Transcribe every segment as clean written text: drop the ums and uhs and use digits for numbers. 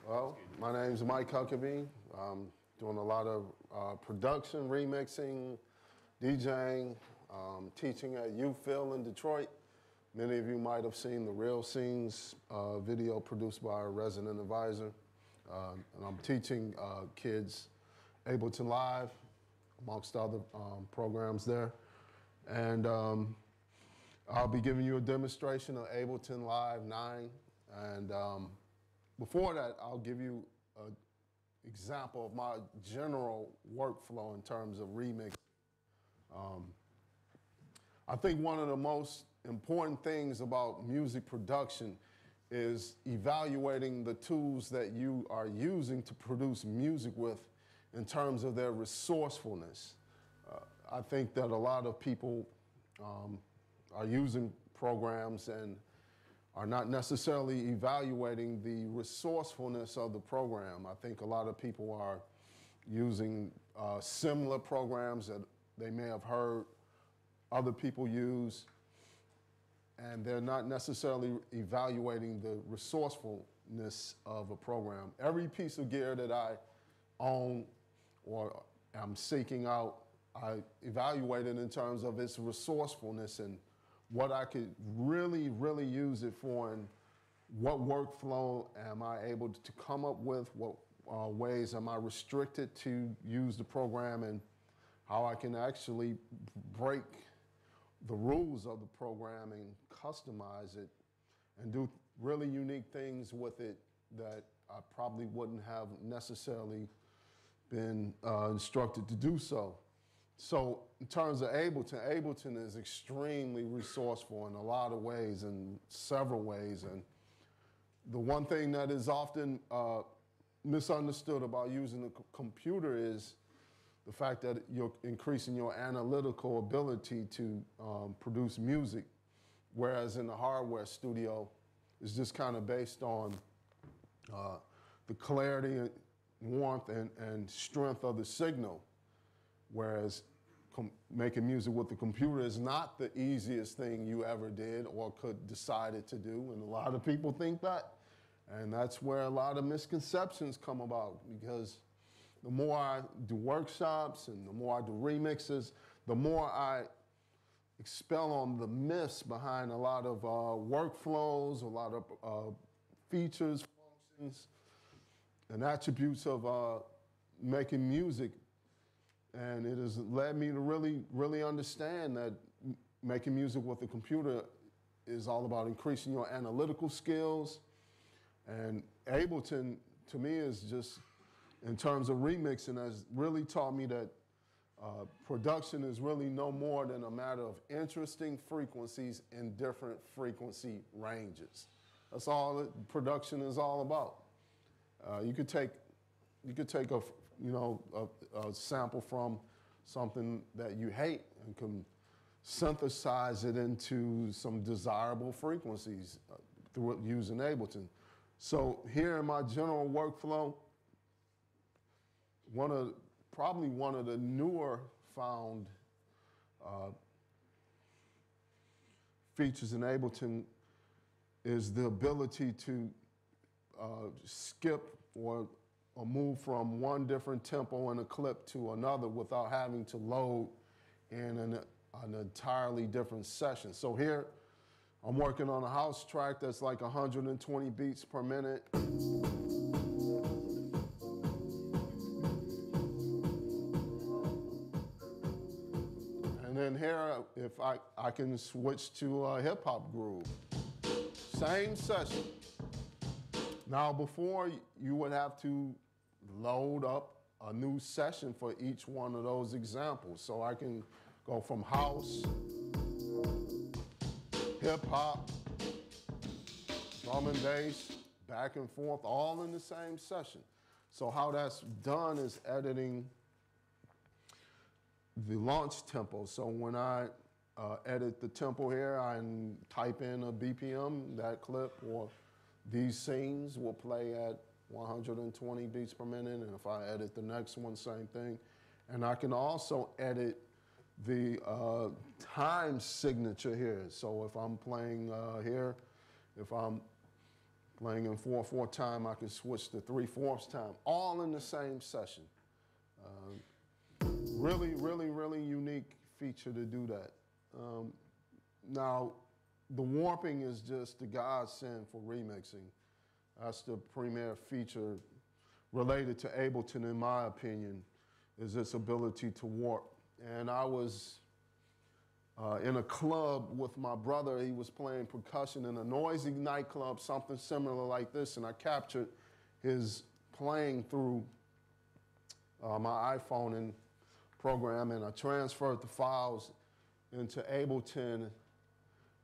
Well, my name's Mike Huckaby. I'm doing a lot of production, remixing, DJing, teaching at UPhil in Detroit. Many of you might have seen the Real Scenes video produced by our resident advisor. And I'm teaching kids Ableton Live, amongst other programs there. And I'll be giving you a demonstration of Ableton Live 9. And before that, I'll give you an example of my general workflow in terms of remix. I think one of the most important things about music production is evaluating the tools that you are using to produce music with in terms of their resourcefulness. I think that a lot of people are using programs and are not necessarily evaluating the resourcefulness of the program. I think a lot of people are using similar programs that they may have heard other people use, and they're not necessarily evaluating the resourcefulness of a program. Every piece of gear that I own or am seeking out, I evaluate it in terms of its resourcefulness and what I could really use it for, and what workflow am I able to come up with, what ways am I restricted to use the program, and how I can actually break the rules of the program and customize it and do really unique things with it that I probably wouldn't have necessarily been instructed to do so. So in terms of Ableton is extremely resourceful in a lot of ways, in several ways. And the one thing that is often misunderstood about using a computer is the fact that you're increasing your analytical ability to produce music, whereas in the hardware studio, it's just kind of based on the clarity, warmth, and strength of the signal. Whereas making music with the computer is not the easiest thing you ever did or could decided to do, and a lot of people think that. And that's where a lot of misconceptions come about, because the more I do workshops and the more I do remixes, the more I expel on the myths behind a lot of workflows, a lot of features, functions, and attributes of making music. And it has led me to really understand that making music with a computer is all about increasing your analytical skills. And Ableton, to me, is just, in terms of remixing, has really taught me that production is really no more than a matter of interesting frequencies in different frequency ranges. That's all that production is all about. You could take a sample from something that you hate and can synthesize it into some desirable frequencies through using Ableton. So here in my general workflow, probably one of the newer found features in Ableton is the ability to skip or move from one different tempo in a clip to another without having to load in an entirely different session. So here, I'm working on a house track that's like 120 beats per minute. And then here, if I can switch to a hip hop groove. Same session. Now before, you would have to load up a new session for each one of those examples. So I can go from house, hip hop, drum and bass, back and forth, all in the same session. So how that's done is editing the launch tempo. So when I edit the tempo here, I type in a BPM, that clip, or these scenes will play at 120 beats per minute, and if I edit the next one, same thing. And I can also edit the time signature here. So if I'm playing here, if I'm Playing in 4/4 time, I can switch to 3/4 time, all in the same session. Really, really, really unique feature to do that. Now, the warping is just the godsend for remixing. That's the premier feature related to Ableton, in my opinion, is its ability to warp. And I was in a club with my brother. He was playing percussion in a noisy nightclub, something similar like this, and I captured his playing through my iPhone and program, and I transferred the files into Ableton,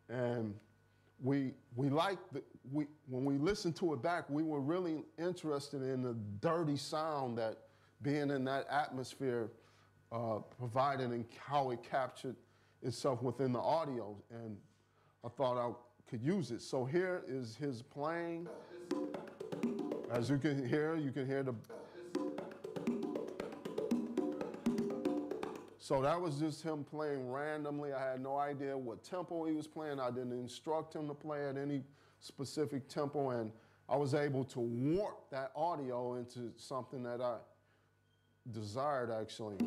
and when we listened to it back, we were really interested in the dirty sound that being in that atmosphere provided and how it captured itself within the audio, and I thought I could use it. So here is his playing. As you can hear the. So that was just him playing randomly. I had no idea what tempo he was playing. I didn't instruct him to play at any specific tempo, and I was able to warp that audio into something that I desired, actually.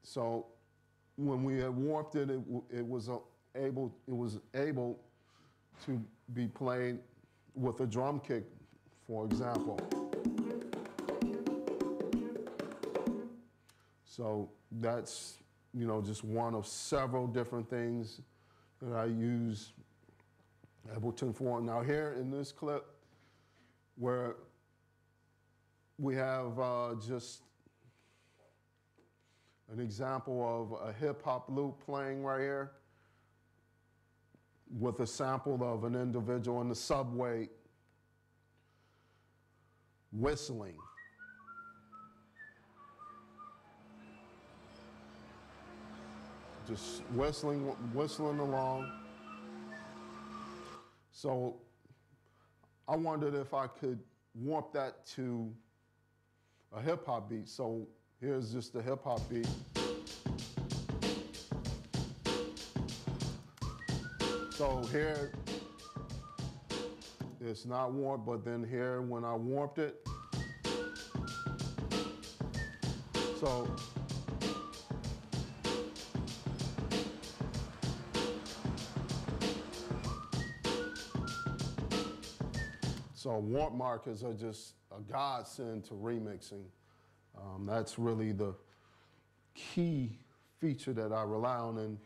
So when we had warped it, it was able to be played with a drum kick, for example. So that's, just one of several different things that I use Ableton for. Now here in this clip, where we have just an example of a hip hop loop playing right here with a sample of an individual in the subway whistling. Just whistling along. So I wondered if I could warp that to a hip hop beat. So here's just the hip hop beat. So here, it's not warped, but then here, when I warped it, So warp markers are just a godsend to remixing. That's really the key feature that I rely on, and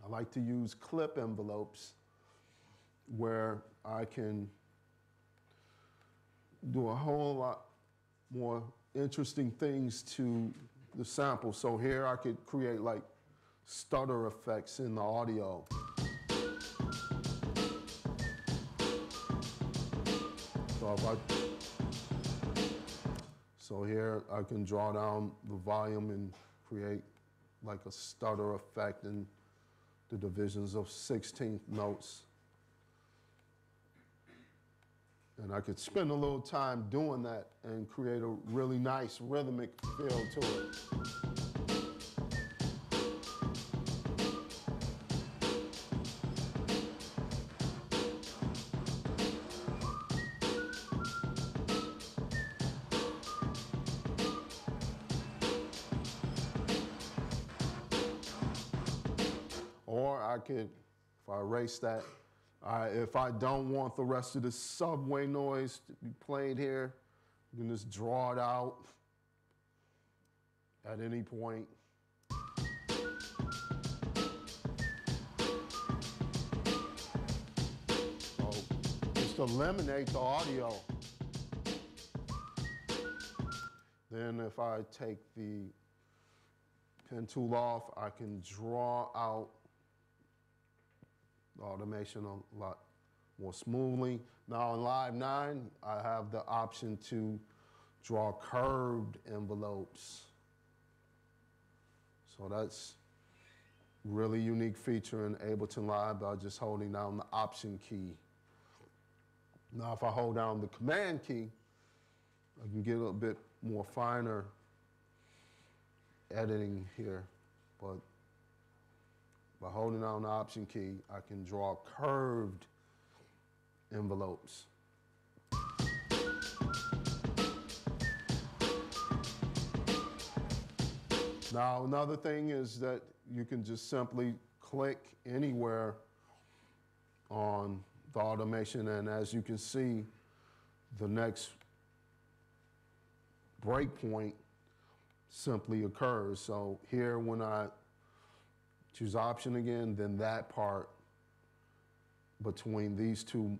I like to use clip envelopes where I can do a whole lot more interesting things to the sample. So here I could create like stutter effects in the audio. So here I can draw down the volume and create like a stutter effect in the divisions of 16th notes. And I could spend a little time doing that and create a really nice rhythmic feel to it. Or I could, if I erase that, if I don't want the rest of the subway noise to be played here, you can just draw it out at any point. So just eliminate the audio. Then if I take the pen tool off, I can draw out the automation a lot more smoothly. Now in Live 9, I have the option to draw curved envelopes. So that's really unique feature in Ableton Live by just holding down the Option key. Now if I hold down the Command key, I can get a bit more finer editing here, but by holding down the Option key, I can draw curved envelopes. Now, another thing is that you can just simply click anywhere on the automation, and as you can see, the next breakpoint simply occurs. So here, when I choose Option again, then that part between these two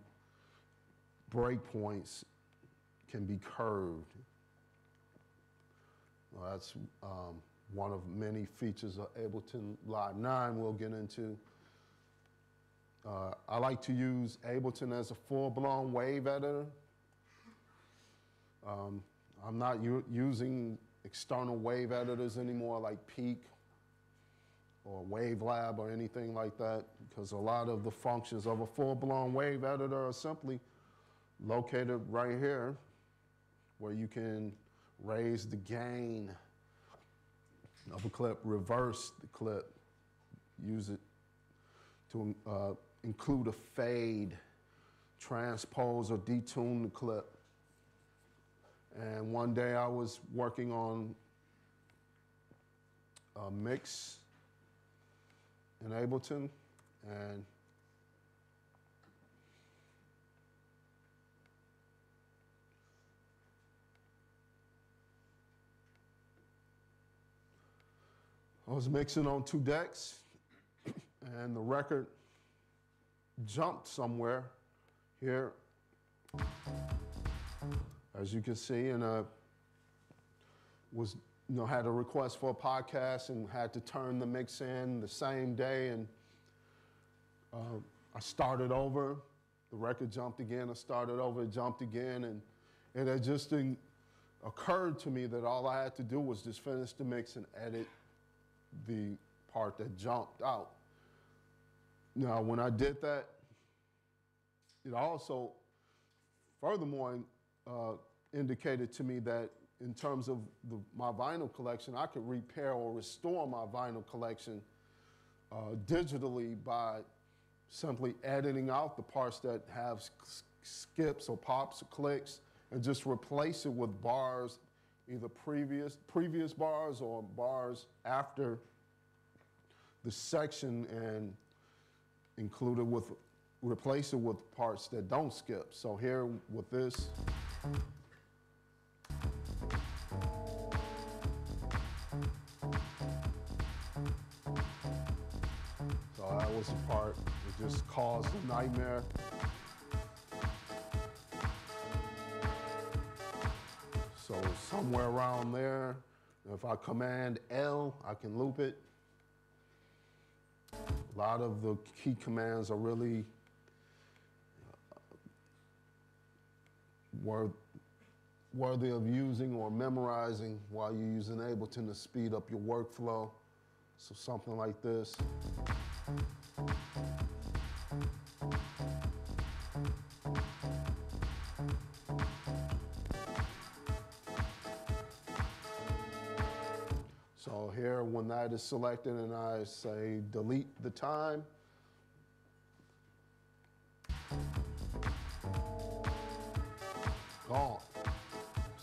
breakpoints can be curved. Well, that's one of many features of Ableton Live 9 we'll get into. I like to use Ableton as a full-blown wave editor. I'm not using external wave editors anymore like Peak or WaveLab or anything like that, because a lot of the functions of a full-blown wave editor are simply located right here, where you can raise the gain of a clip, reverse the clip, use it to include a fade, transpose or detune the clip. And one day I was working on a mix in Ableton, and I was mixing on 2 decks, and the record jumped somewhere here, as you can see, and was, had a request for a podcast and had to turn the mix in the same day, and I started over. The record jumped again. I started over. It jumped again, and it had just occurred to me that all I had to do was just finish the mix and edit the part that jumped out. Now, when I did that, it also furthermore indicated to me that in terms of my vinyl collection, I could repair or restore my vinyl collection digitally by simply editing out the parts that have skips or pops or clicks and just replace it with bars, either previous bars or bars after the section, and replace it with parts that don't skip. So here with this, so that was the part that just caused a nightmare. So somewhere around there, if I Command L, I can loop it. A lot of the key commands are really worthy of using or memorizing while you're using Ableton to speed up your workflow. So something like this. So here, when that is selected and I say delete the time, gone.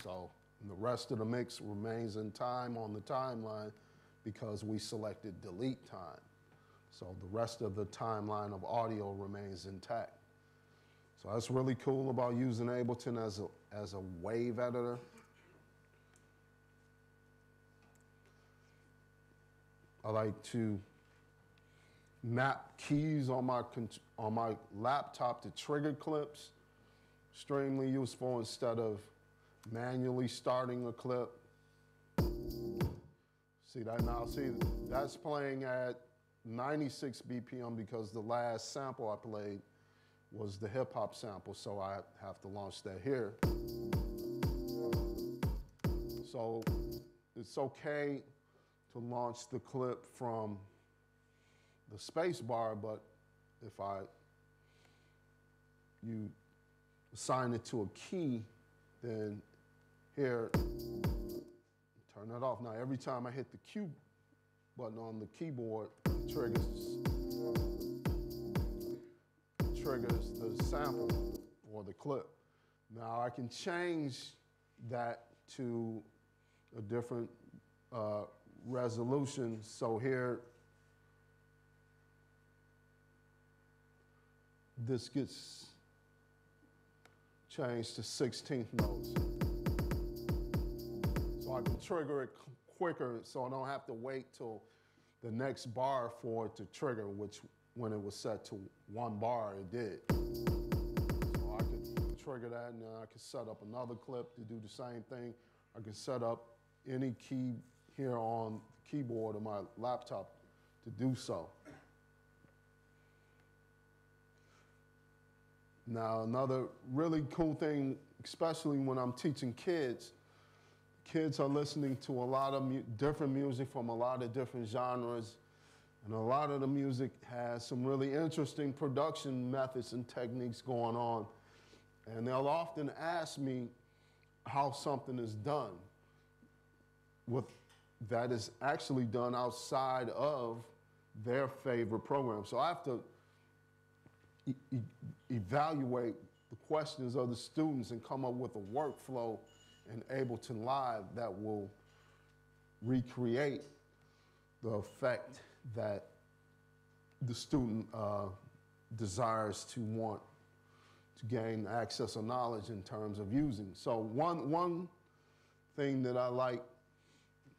So the rest of the mix remains in time on the timeline because we selected delete time. So the rest of the timeline of audio remains intact. So that's really cool about using Ableton as a wave editor. I like to map keys on my laptop to trigger clips. Extremely useful instead of manually starting a clip. See that now? See, that's playing at 96 BPM because the last sample I played was the hip hop sample, so I have to launch that here. So it's okay to launch the clip from the space bar, but if you assign it to a key, then here, turn that off. Now, every time I hit the Q button on the keyboard, it triggers triggers the sample or the clip. Now I can change that to a different resolution. So here, this gets changed to 16th notes. So I can trigger it quicker so I don't have to wait till the next bar for it to trigger, which when it was set to 1 bar, it did. So I could trigger that, and then I could set up another clip to do the same thing. I can set up any key here on the keyboard of my laptop to do so. Now, another really cool thing, especially when I'm teaching kids, kids are listening to a lot of different music from a lot of different genres, and a lot of the music has some really interesting production methods and techniques going on. And they'll often ask me how something is done that is actually done outside of their favorite program. So I have to evaluate the questions of the students and come up with a workflow in Ableton Live that will recreate the effect that the student desires to want to gain access or knowledge in terms of using. So one thing that I like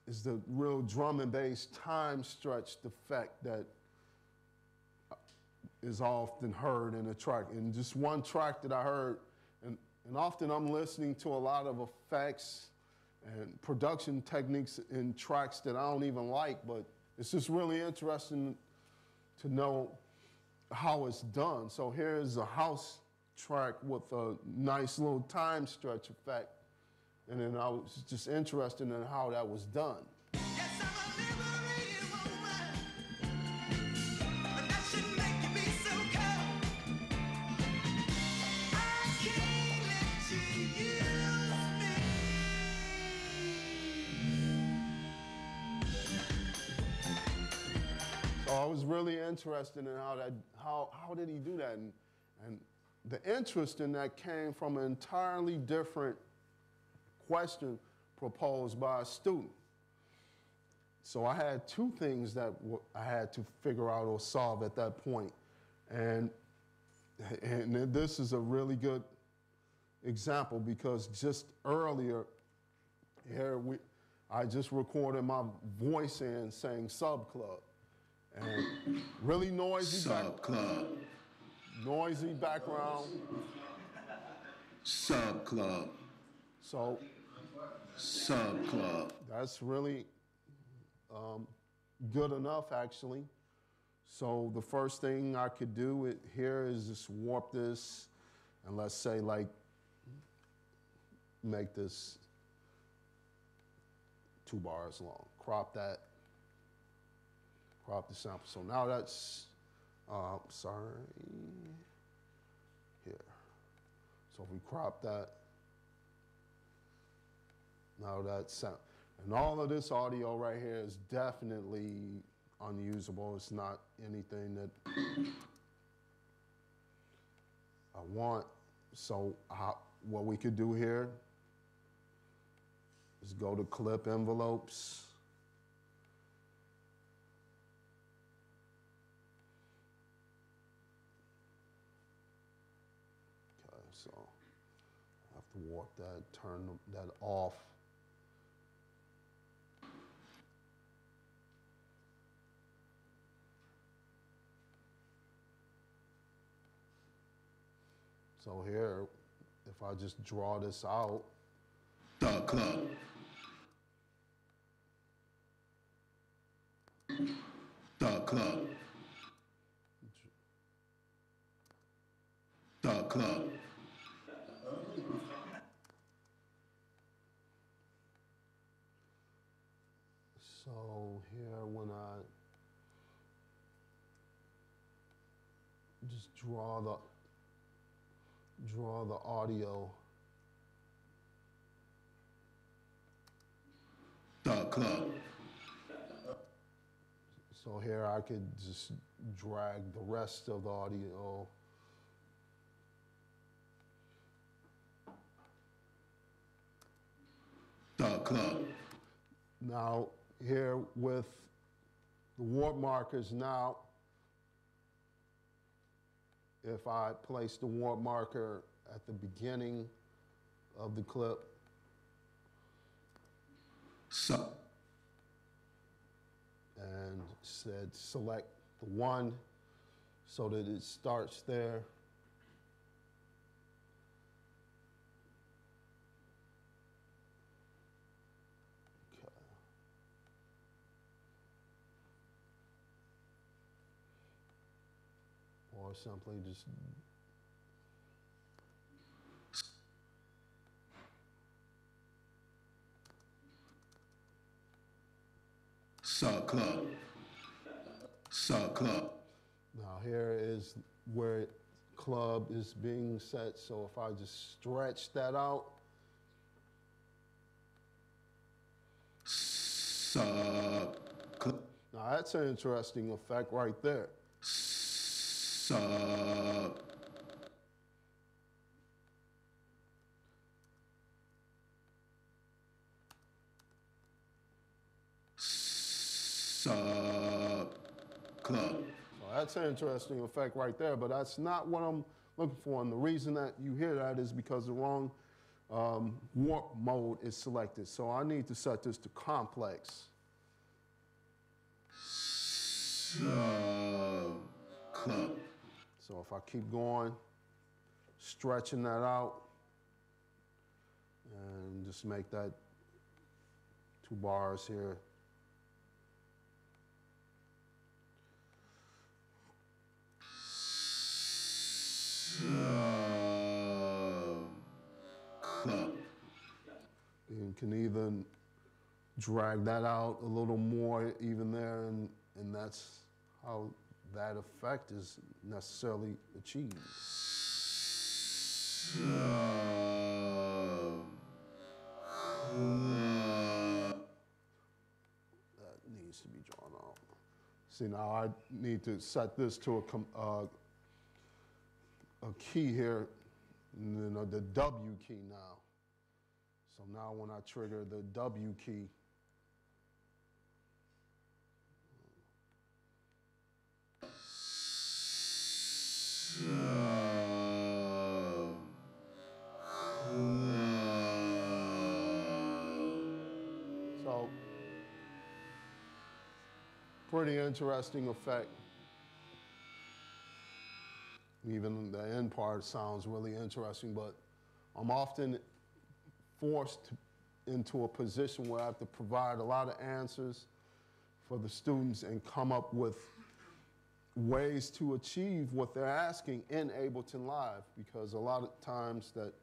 is the real drum and bass time stretched effect that is often heard in a track. And just one track that I heard, and often I'm listening to a lot of effects and production techniques in tracks that I don't even like, but it's just really interesting to know how it's done. So here's a house track with a nice little time stretch effect, and then I was just interested in how that was done. So I was really interested in how did he do that? And the interest in that came from an entirely different question proposed by a student. So I had two things that I had to figure out or solve at that point. And this is a really good example because just earlier here I just recorded my voice in saying Sub Club. And really noisy noisy background. Sub Club. So Sub Club. That's really good enough, actually. So the first thing I could do here is just warp this, and let's say like make this 2 bars long. Crop that. Crop the sample. So now that's, here. So if we crop that, now that's sound. And all of this audio right here is definitely unusable. It's not anything that I want. So what we could do here is go to clip envelopes. So I have to warp that, turn that off. So here, if I just draw this out. The club. The club. The club. So here, when I just draw the audio. The club. So here I could just drag the rest of the audio The club. Now, here with the warp markers now, if I place the warp marker at the beginning of the clip, and said select the 1 so that it starts there. Okay. Or simply just club. Club. Now here is where club is being set. So if I just stretch that out. Club. Now that's an interesting effect right there. Club. So that's an interesting effect right there, but that's not what I'm looking for. And the reason that you hear that is because the wrong warp mode is selected. So I need to set this to complex. Club. So if I keep going, stretching that out, and just make that 2 bars here. Club. You can even drag that out a little more even there, and that's how that effect is necessarily achieved. That needs to be drawn out. See, now I need to set this to a key here, and then the W key now. So now when I trigger the W key, so pretty interesting effect. Even the end part sounds really interesting, but I'm often forced into a position where I have to provide a lot of answers for the students and come up with ways to achieve what they're asking in Ableton Live, because a lot of times that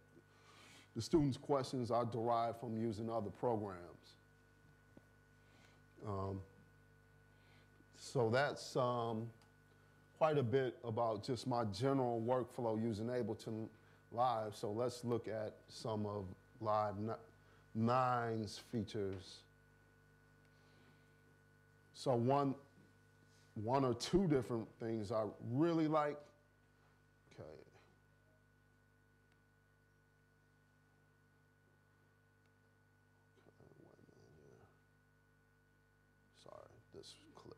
the students' questions are derived from using other programs. So that's quite a bit about just my general workflow using Ableton Live. So let's look at some of Live 9's features. So one or two different things I really like. Okay. Wait a minute here. Sorry, this clip.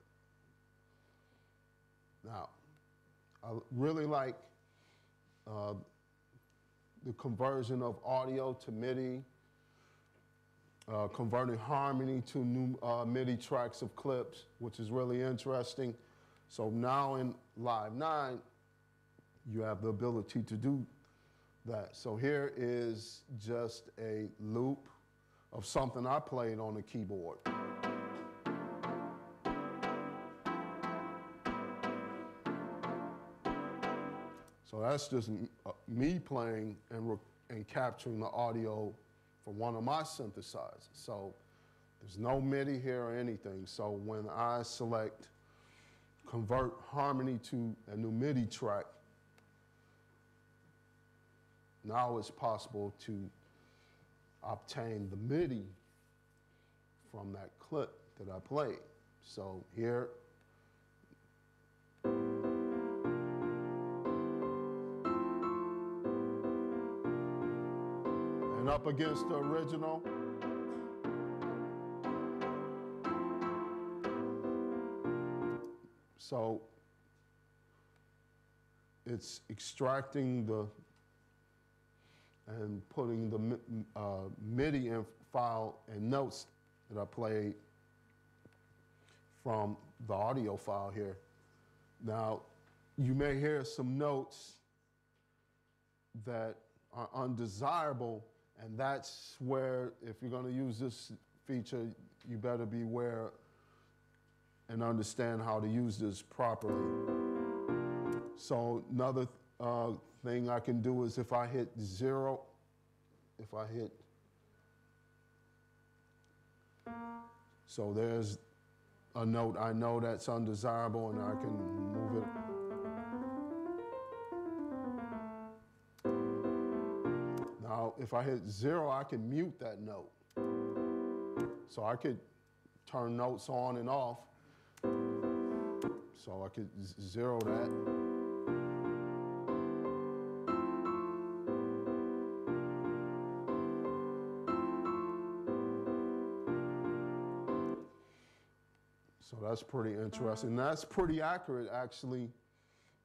Now, I really like the conversion of audio to MIDI, converting harmony to new MIDI tracks of clips, which is really interesting. So now in Live 9, you have the ability to do that. So here is just a loop of something I played on the keyboard. So that's just me playing and capturing the audio from one of my synthesizers. So there's no MIDI here or anything. So when I select convert harmony to a new MIDI track, now it's possible to obtain the MIDI from that clip that I played. So here, and up against the original. So it's extracting and putting the MIDI file and notes that I played from the audio file here. Now, you may hear some notes that are undesirable, and that's where, if you're going to use this feature, you better be aware and understand how to use this properly. So another thing I can do is if I hit 0, if I hit, so there's a note I know that's undesirable, and I can move it. Now, if I hit 0, I can mute that note. So I could turn notes on and off. So I could 0 that. So that's pretty interesting. That's pretty accurate, actually,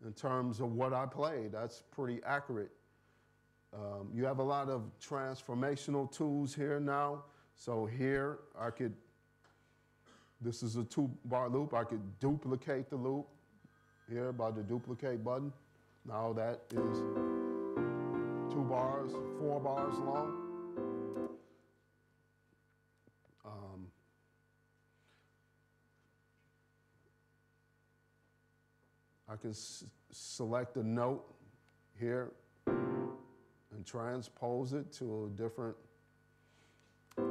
in terms of what I played. That's pretty accurate. You have a lot of transformational tools here now. So here, this is a 2-bar loop. I could duplicate the loop here by the duplicate button. Now that is 2 bars, 4 bars long. I can select a note here and transpose it to a different, or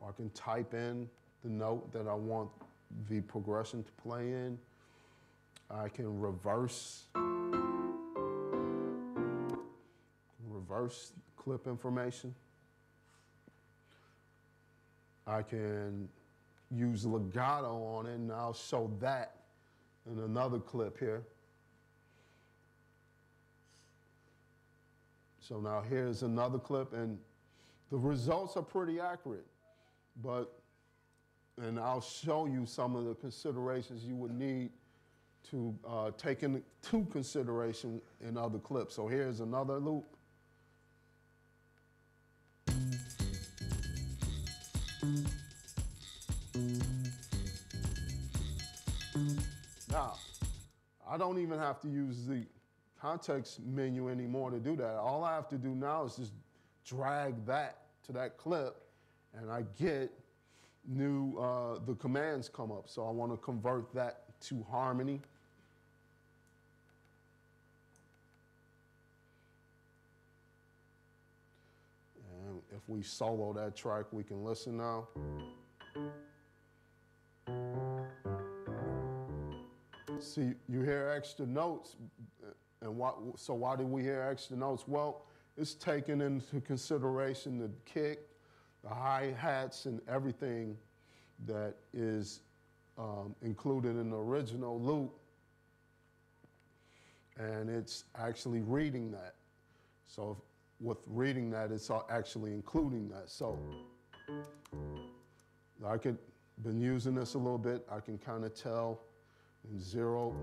I can type in the note that I want the progression to play in. I can reverse clip information. I can use legato on it, and I'll show that in another clip here. So now here's another clip, and the results are pretty accurate, and I'll show you some of the considerations you would need to take into consideration in other clips. So here's another loop. Now, I don't even have to use the context menu anymore to do that. All I have to do now is just drag that to that clip, and I get the commands come up. So I want to convert that to harmony. And if we solo that track, we can listen now. See, you hear extra notes, and so why do we hear extra notes? Well, it's taken into consideration the kick, the hi-hats, and everything that is included in the original loop, and it's actually reading that. So with reading that, it's actually including that. So been using this a little bit, I can kind of tell in 0.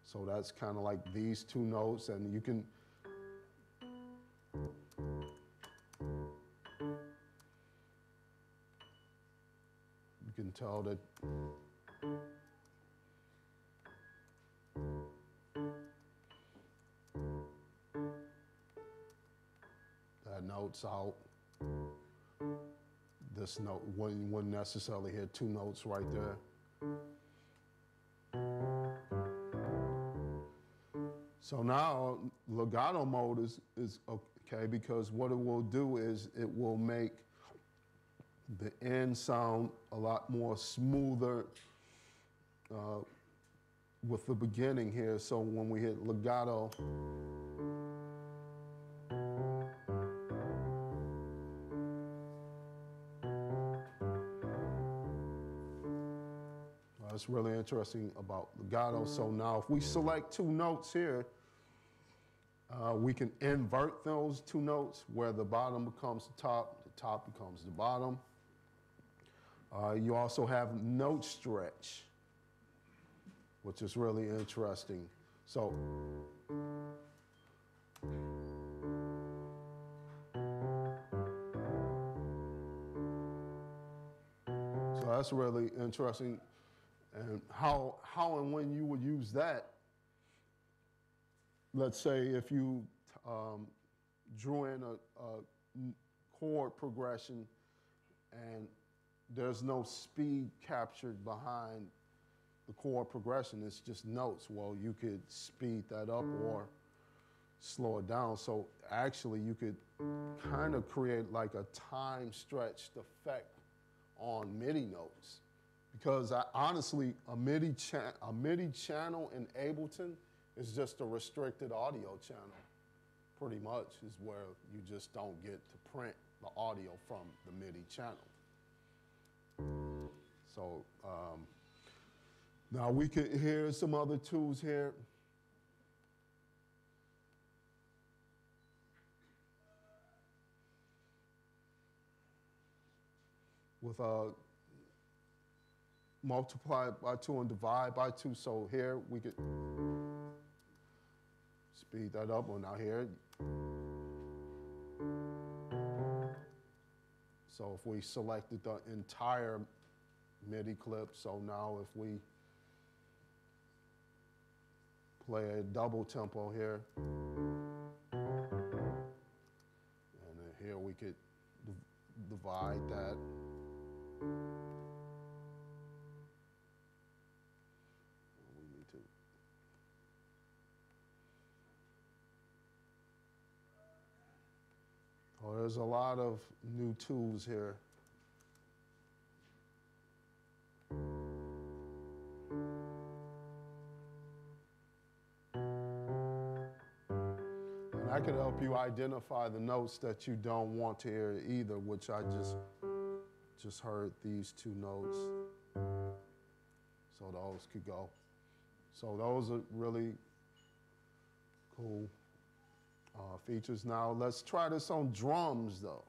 So that's kind of like these 2 notes, and you can tell that that note's out. This note, you wouldn't necessarily hear 2 notes right there. So now legato mode is okay, because what it will do is it will make the end sound a lot more smoother with the beginning here. So when we hit legato, that's really interesting about legato. So now if we select 2 notes here, we can invert those 2 notes where the bottom becomes the top becomes the bottom. You also have note stretch, which is really interesting. So that's really interesting. And how and when you would use that, let's say if you drew in a chord progression and there's no speed captured behind the chord progression, it's just notes. Well, you could speed that up or slow it down. So actually you could kind of create like a time stretched effect on MIDI notes. Because honestly, a MIDI channel in Ableton is just a restricted audio channel, pretty much, is where you just don't get to print the audio from the MIDI channel. So now we can hear some other tools here. With multiply by 2 and divide by 2. So here we could speed that up. Well, now here. So if we selected the entire MIDI clip, so now if we play a double tempo here, and then here we could divide that. Oh, there's a lot of new tools here. And I can help you identify the notes that you don't want to hear either, which I just heard these 2 notes. So those could go. So those are really cool features. Now let's try this on drums though.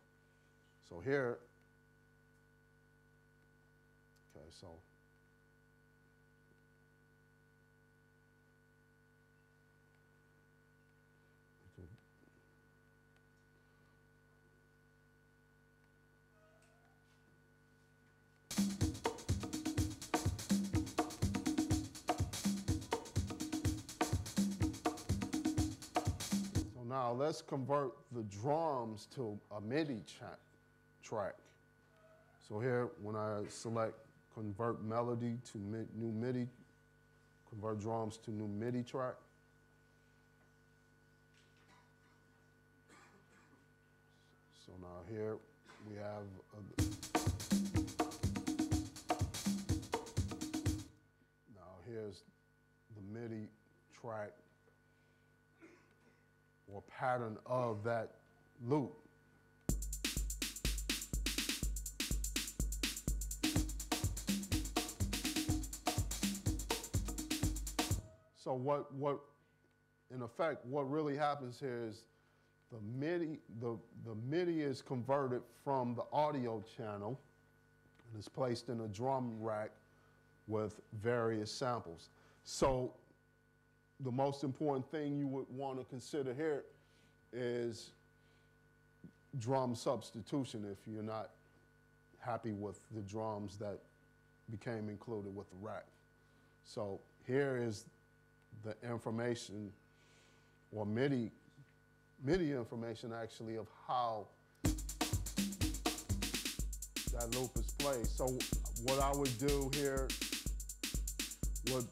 So here, okay, so now let's convert the drums to a MIDI track. So here, when I select convert melody to new MIDI, convert drums to new MIDI track. So now here we have now here's the MIDI track or pattern of that loop. So what in effect, what really happens here is the MIDI is converted from the audio channel and is placed in a drum rack with various samples. So the most important thing you would want to consider here is drum substitution if you're not happy with the drums that became included with the rack. So here is the information, or MIDI information actually, of how that loop is played. So what I would do here would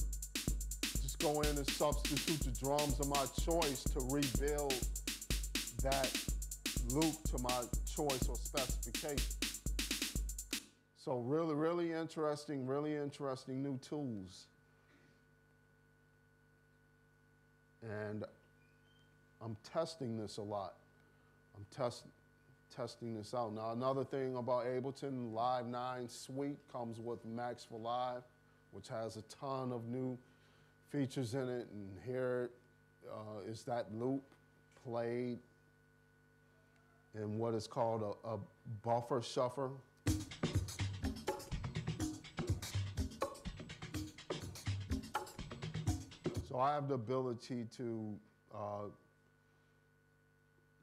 just go in and substitute the drums of my choice to rebuild that loop to my choice or specification. So really interesting new tools. And I'm testing this a lot. I'm testing this out. Now, another thing about Ableton, Live 9 Suite comes with Max for Live, which has a ton of new features in it. And here is that loop played in what is called a buffer shuffler. So I have the ability to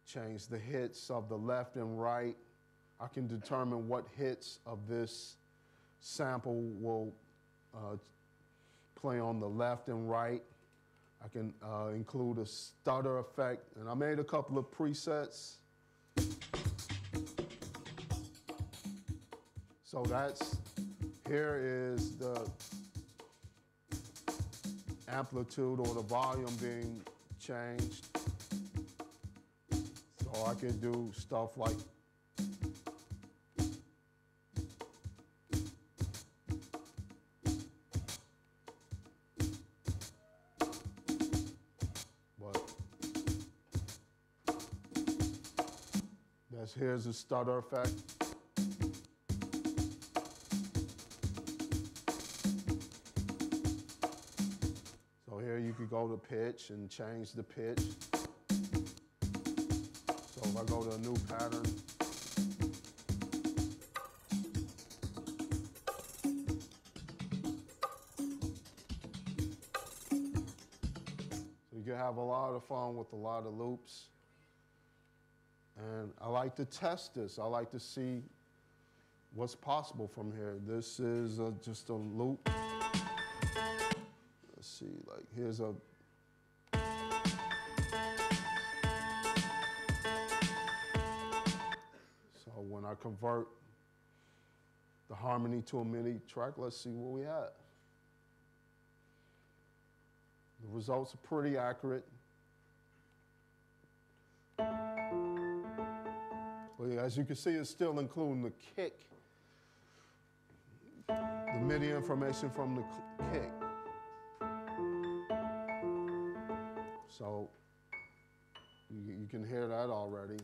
change the hits of the left and right. I can determine what hits of this sample will play on the left and right. I can include a stutter effect, and I made a couple of presets. So here is the amplitude or the volume being changed. So I can do stuff like here's a stutter effect. So here you could go to pitch and change the pitch. So if I go to a new pattern, so you can have a lot of fun with a lot of loops. And I like to test this. I like to see what's possible from here. This is just a loop. Let's see, like here's a. So when I convert the harmony to a MIDI track, let's see what we have. The results are pretty accurate. But as you can see, it's still including the kick, the MIDI information from the kick. So you can hear that already.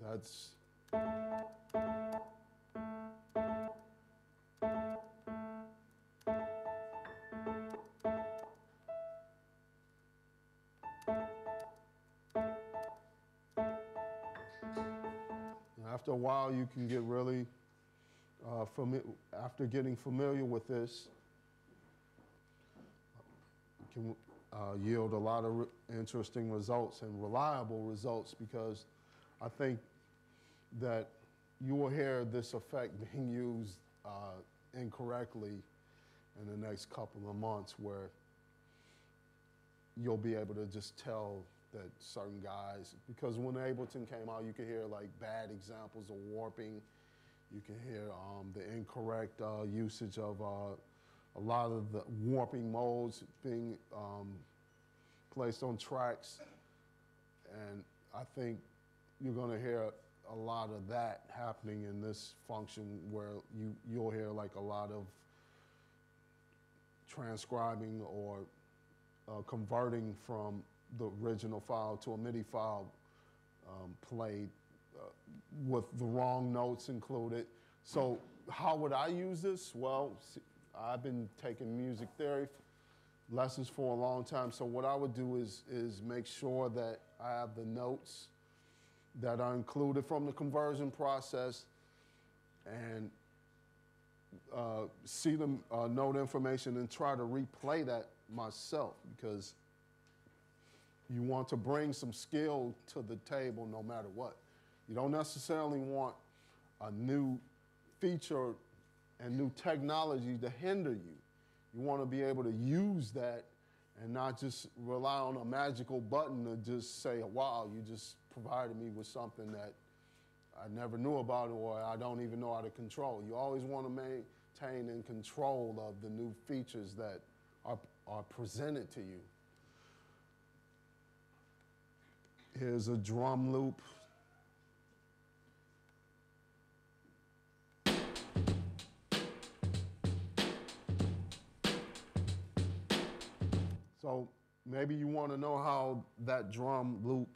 That's after a while, you can get really, after getting familiar with this, it can yield a lot of interesting results and reliable results, because I think that you will hear this effect being used incorrectly in the next couple of months, where you'll be able to just tell that certain guys, because when Ableton came out, you could hear like bad examples of warping. You can hear the incorrect usage of a lot of the warping modes being placed on tracks. And I think you're gonna hear a lot of that happening in this function, where you'll hear like a lot of transcribing or converting from the original file to a MIDI file played with the wrong notes included. So how would I use this? Well, I've been taking music theory lessons for a long time. So what I would do is make sure that I have the notes that are included from the conversion process, and see the note information and try to replay that myself, because you want to bring some skill to the table no matter what. You don't necessarily want a new feature and new technology to hinder you. You want to be able to use that and not just rely on a magical button to just say, wow, you just provided me with something that I never knew about, or I don't even know how to control. You always want to maintain in control of the new features that are presented to you. Here's a drum loop. So maybe you want to know how that drum loop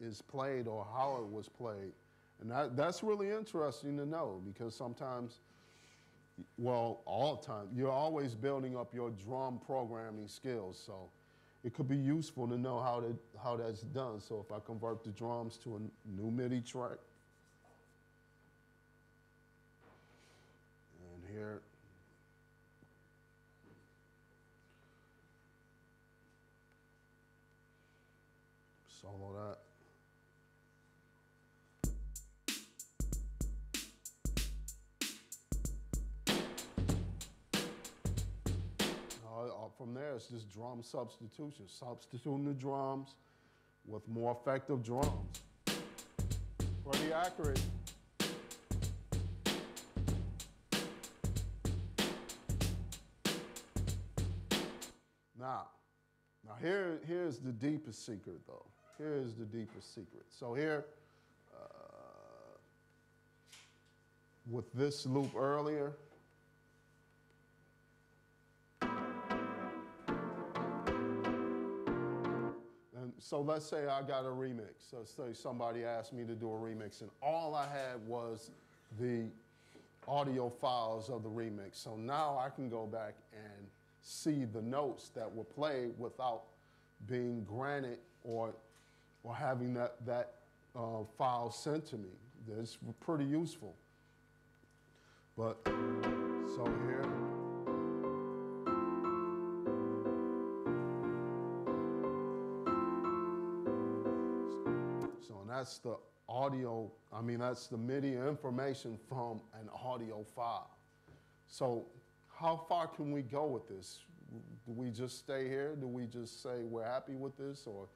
is played, or how it was played. And that's really interesting to know, because sometimes, well, all the time, you're always building up your drum programming skills. So it could be useful to know how that's done. So if I convert the drums to a new MIDI track, Solo that. From there, it's just drum substitution, substituting the drums with more effective drums. Pretty accurate. Now here's the deepest secret, though. Here's the deepest secret. So here, with this loop earlier, so let's say I got a remix. So say somebody asked me to do a remix, and all I had was the audio files of the remix. So now I can go back and see the notes that were played without being granted or having that file sent to me. That's pretty useful. But so here. That's the audio, that's the MIDI information from an audio file. So how far can we go with this? Do we just stay here? Do we just say we're happy with this? Or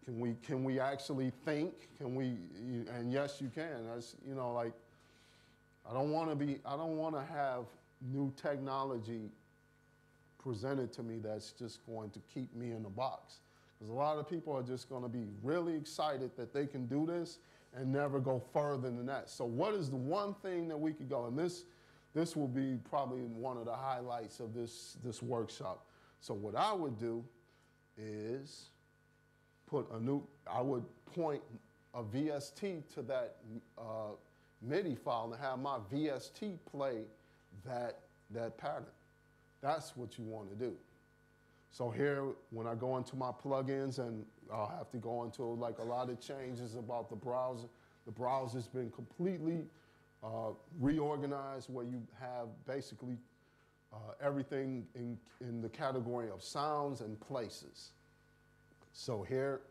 can we actually think? And yes, you can. That's, like, I don't want to have new technology presented to me that's just going to keep me in a box. Because a lot of people are just going to be really excited that they can do this and never go further than that. So what is the one thing that we could go? And this will be probably one of the highlights of this workshop. So what I would do is I would point a VST to that MIDI file and have my VST play that pattern. That's what you want to do. So here, when I go into my plugins, and I'll have to go into like a lot of changes about the browser. The browser's been completely reorganized, where you have basically everything in the category of sounds and places. So here,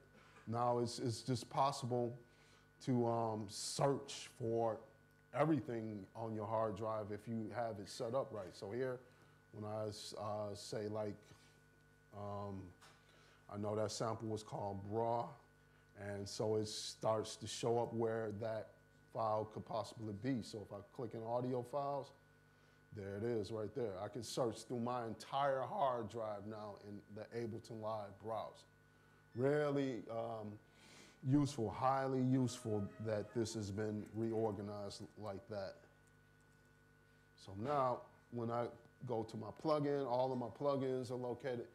now it's just possible to search for everything on your hard drive if you have it set up right. So here, when I say like, I know that sample was called Bra, and so it starts to show up where that file could possibly be. So if I click in audio files, there it is right there. I can search through my entire hard drive now in the Ableton Live browser. Really useful, highly useful that this has been reorganized like that. So now when I go to my plugin, all of my plugins are located.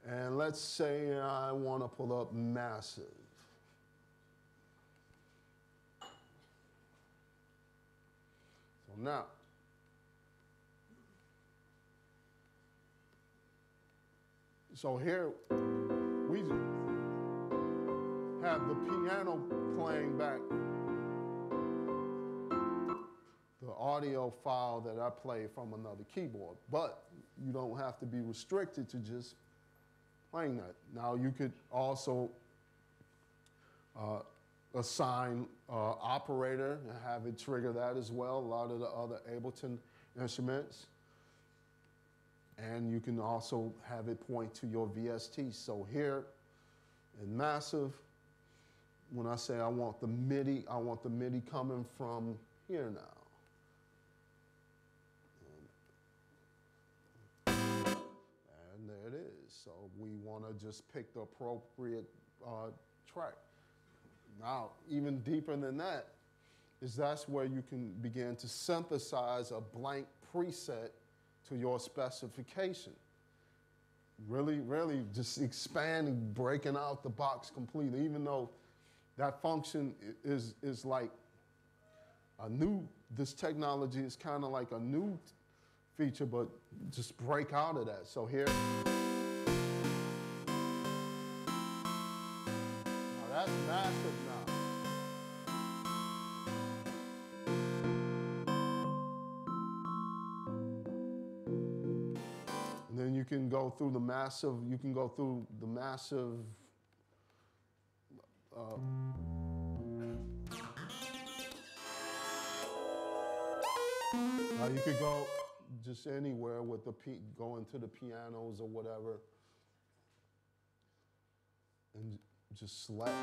And let's say I want to pull up Massive. So now, so here we have the piano playing back the audio file that I play from another keyboard. But you don't have to be restricted to just playing that. Now you could also assign operator and have it trigger that as well, a lot of the other Ableton instruments. And you can also have it point to your VST. So here in Massive, when I say I want the MIDI coming from here now. And there it is. So we want to just pick the appropriate track. Now, even deeper than that, that's where you can begin to synthesize a blank preset to your specification. Really, really just expanding, breaking out the box completely, even though that function is like a new, this technology is kind of like a new feature, but just break out of that. So here, now that's massive now. And then you can go through the massive, Now you could go just anywhere with the go into the pianos or whatever, and just select.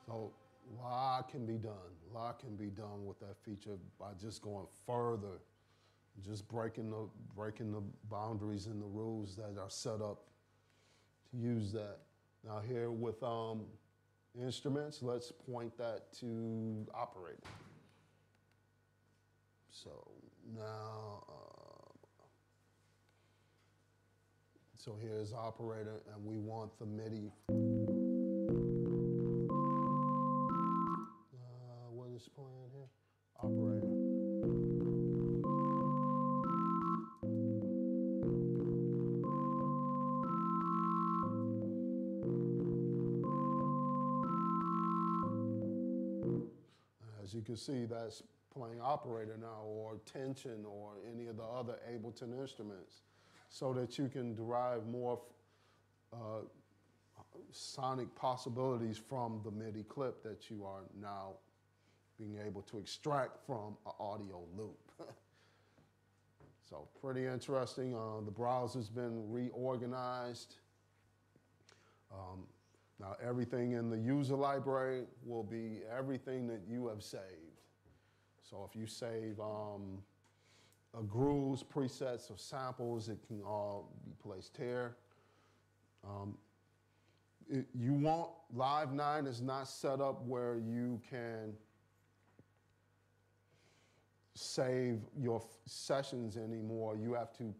So a lot can be done. A lot can be done with that feature by just going further, just breaking the boundaries and the rules that are set up to use that. Now here with instruments, let's point that to operator. So now, so here's operator, and we want the MIDI. What is playing here? Operator. As you can see, that's playing operator now, or tension, or any of the other Ableton instruments, so that you can derive more sonic possibilities from the MIDI clip that you are now being able to extract from an audio loop. So pretty interesting. The browser's been reorganized. Now everything in the user library will be everything that you have saved. So if you save grooves, presets, or samples, it can all be placed here. You won't, Live 9 is not set up where you can save your sessions anymore. You have to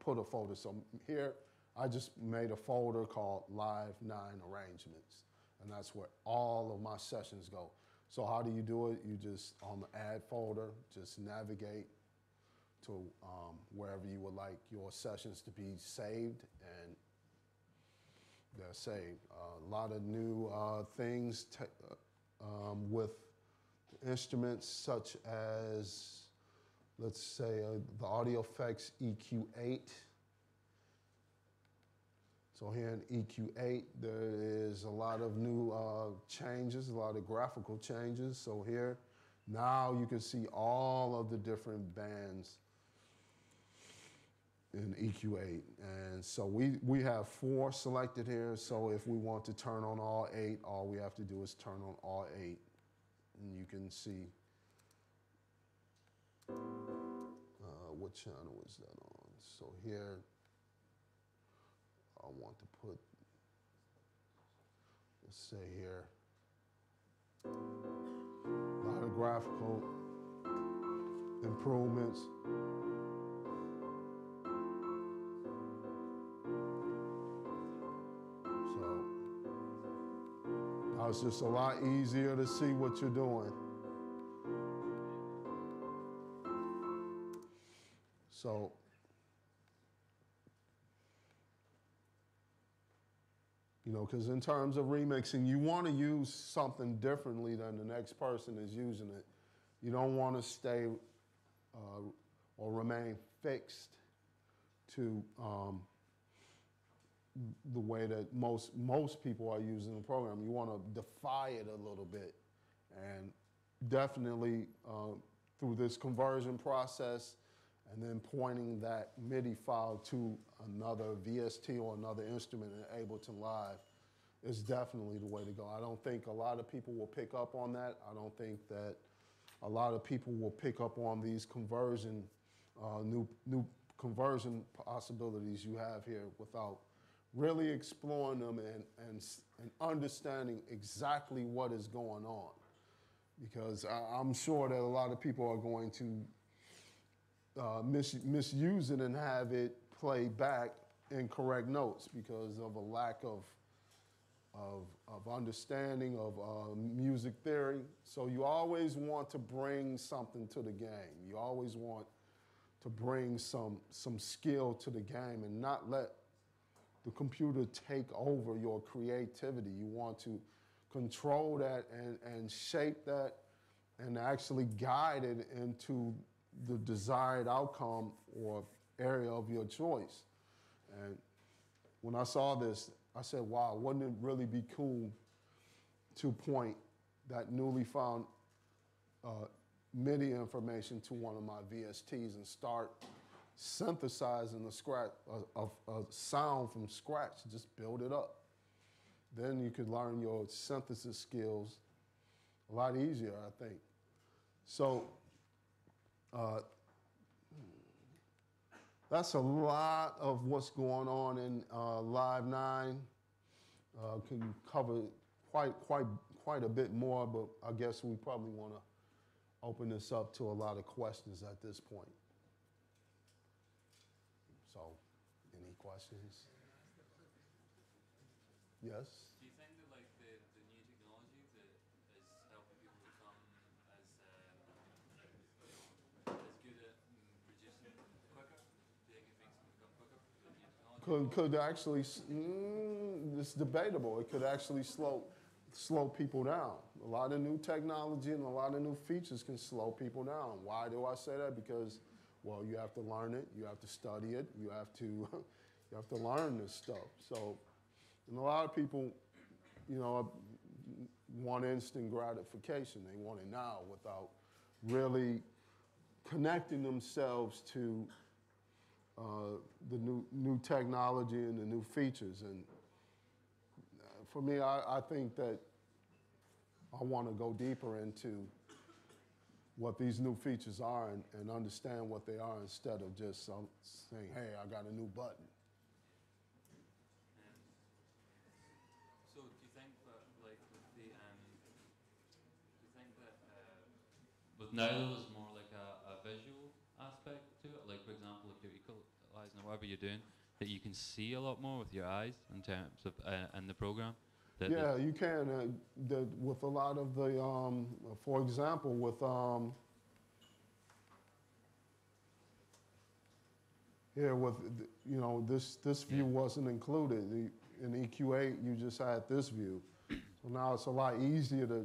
put a folder. So here, I just made a folder called Live 9 Arrangements, and that's where all of my sessions go. So how do you do it? You just, on the Add folder, just navigate to wherever you would like your sessions to be saved, and they're saved. A lot of new things with instruments such as, let's say, the Audio Effects EQ8. So here in EQ8, there is a lot of new changes, a lot of graphical changes. So here, now you can see all of the different bands in EQ8. And so we have 4 selected here. So if we want to turn on all 8, all we have to do is turn on all 8. And you can see, what channel is that on? So here, I want to put, let's say here, a lot of graphical improvements. So now it's just a lot easier to see what you're doing. So you know, because in terms of remixing, you want to use something differently than the next person is using it. You don't want to stay or remain fixed to the way that most people are using the program. You want to defy it a little bit, and definitely through this conversion process, and then pointing that MIDI file to another VST or another instrument in Ableton Live is definitely the way to go. I don't think a lot of people will pick up on that. I don't think that a lot of people will pick up on these conversion, new conversion possibilities you have here without really exploring them and understanding exactly what is going on. Because I'm sure that a lot of people are going to misuse it and have it play back incorrect notes because of a lack of of understanding of music theory. So you always want to bring something to the game. You always want to bring some skill to the game and not let the computer take over your creativity. You want to control that and shape that and actually guide it into the desired outcome or area of your choice. And when I saw this, I said, wow, wouldn't it really be cool to point that newly found MIDI information to one of my VSTs and start synthesizing a sound from scratch, just build it up. Then you could learn your synthesis skills a lot easier, I think. So that's a lot of what's going on in Live 9. Can cover quite a bit more, but I guess we probably want to open this up to a lot of questions at this point. So, any questions? Yes? Do you think that like the new technology that is helping people become as good at reducing quicker? Do you think it makes them become quicker? The new technology? Could actually, it's debatable. It could actually slow people down. A lot of new technology and a lot of new features can slow people down. Why do I say that? Because, well, you have to learn it, you have to study it, you have to learn this stuff. So, and a lot of people, you know, want instant gratification. They want it now without really connecting themselves to the new technology and the new features. And for me, I think that I want to go deeper into what these new features are and understand what they are instead of just saying, hey, I got a new button. So do you think that like with the do you think that with now there's more like a visual aspect to it? Like for example, if you're equalizing or whatever you're doing, that you can see a lot more with your eyes in terms of in the program. Yeah, you can. With a lot of the, for example, with here with you know this view wasn't included in EQ8. You just had this view, so now it's a lot easier to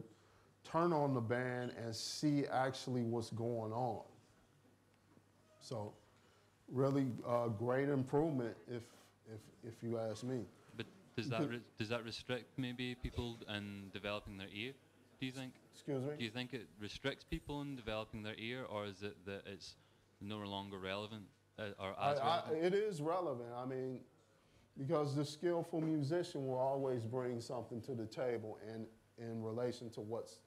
turn on the band and see actually what's going on. So, really great improvement if you ask me. But does that restrict maybe people in developing their ear? Do you think? Excuse me? Do you think it restricts people in developing their ear, or is it that it's no longer relevant or as relevant? It is relevant. I mean, because the skillful musician will always bring something to the table in relation to what's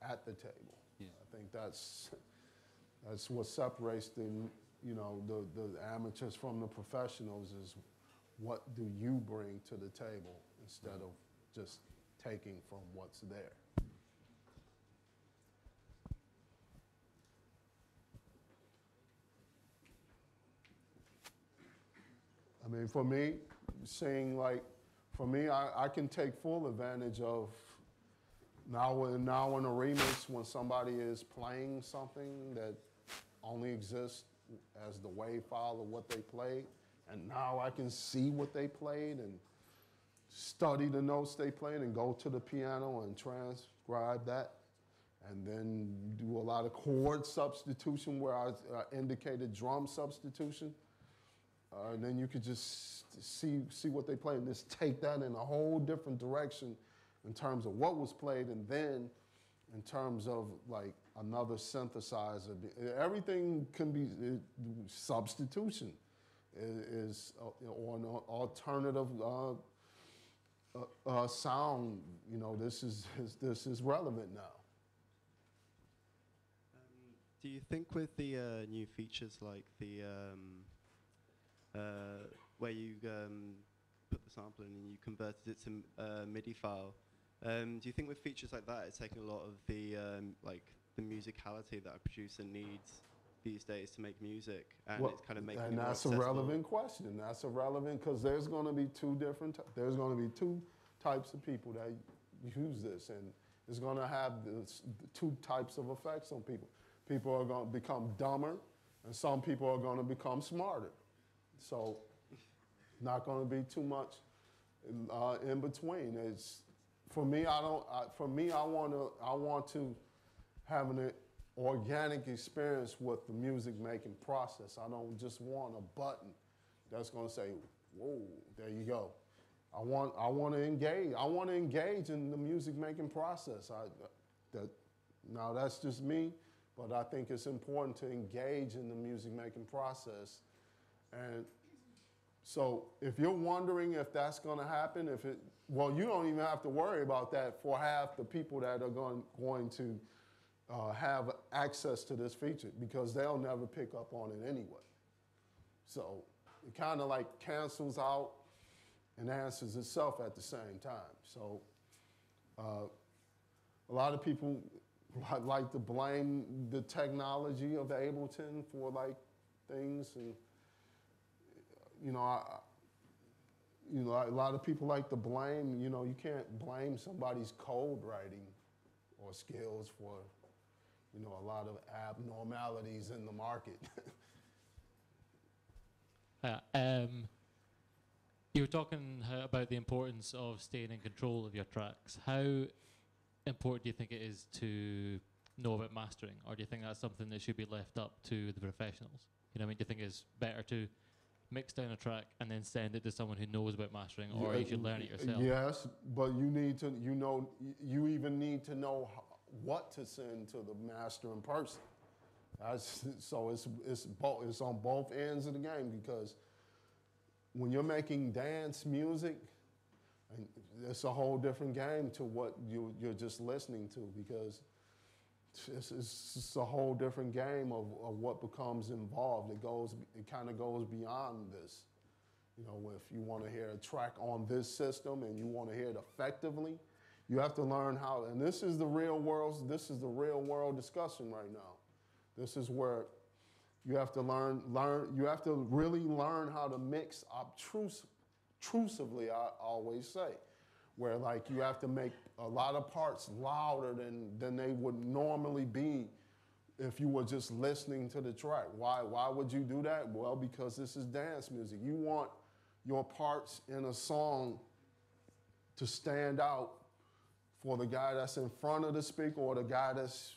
at the table. Yeah. I think that's what separates the amateurs from the professionals is what do you bring to the table instead of just taking from what's there. I mean, for me, I can take full advantage of now in a remix when somebody is playing something that only exists as the WAV file of what they played, and now I can see what they played and study the notes they played and go to the piano and transcribe that, and then do a lot of chord substitution where I indicated drum substitution. And then you could just see what they played and just take that in a whole different direction in terms of what was played, and then in terms of like another synthesizer. Everything can be substitution is or an alternative sound. You know, this is relevant now. Do you think with the new features like the where you put the sample in and you converted it to a MIDI file, do you think with features like that it's taking a lot of the like the musicality that a producer needs these days to make music, and it's kind of making it more that's accessible? a relevant question. That's a relevant, because there's going to be two types of people that use this, and it's going to have the two types of effects on people. People are going to become dumber, and some people are going to become smarter. So, not going to be too much in between. It's for me. I want to have an organic experience with the music making process. I don't just want a button that's going to say, "Whoa, there you go." I want to engage. I want to engage in the music making process. Now that's just me, but I think it's important to engage in the music making process. And so if you're wondering if that's going to happen, well, you don't even have to worry about that for half the people that are going to have access to this feature, because they'll never pick up on it anyway. So it kind of like cancels out and answers itself at the same time. So a lot of people like to blame the technology of Ableton for like things, and a lot of people like to blame. You can't blame somebody's code writing or skills for a lot of abnormalities in the market. You were talking about the importance of staying in control of your tracks. How important do you think it is to know about mastering, or do you think that's something that should be left up to the professionals? Do you think it's better to mix down a track and then send it to someone who knows about mastering, or you should learn it yourself? Yes, but you need to, you even need to know what to send to the mastering person. So it's on both ends of the game, because when you're making dance music, it's a whole different game to what you're just listening to, because it's a whole different game of what becomes involved. It kind of goes beyond this. If you want to hear a track on this system and you want to hear it effectively, you have to learn how, and this is the real world discussion right now. This is where you have to you have to really learn how to mix obtrusively, I always say, where like you have to make a lot of parts louder than they would normally be if you were just listening to the track. Why would you do that? Well, because this is dance music. You want your parts in a song to stand out for the guy that's in front of the speaker or the guy that's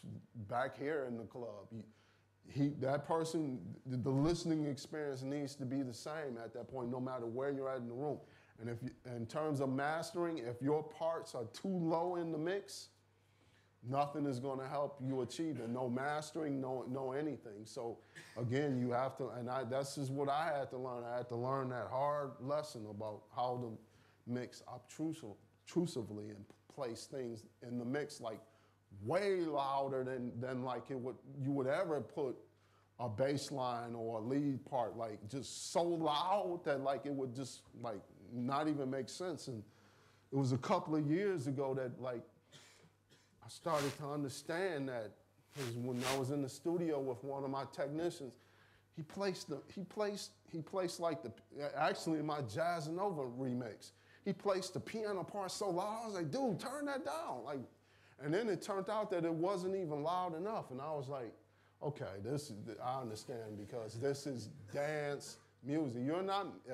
back here in the club. That person, the listening experience needs to be the same at that point, no matter where you're at in the room. And in terms of mastering, if your parts are too low in the mix, nothing is going to help you achieve it. No mastering, no anything. So again, you have to, and that's just what I had to learn. I had to learn that hard lesson about how to mix obtrusively and place things in the mix like way louder than like you would ever put a bass line or a lead part, like just so loud that like it would just like not even make sense. And it was a couple of years ago that like I started to understand that, because when I was in the studio with one of my technicians, he placed like actually in my Jazz Nova remix, he placed the piano part so loud. I was like, dude, turn that down. Like, and then it turned out that it wasn't even loud enough. And I was like, okay, I understand, because this is dance music.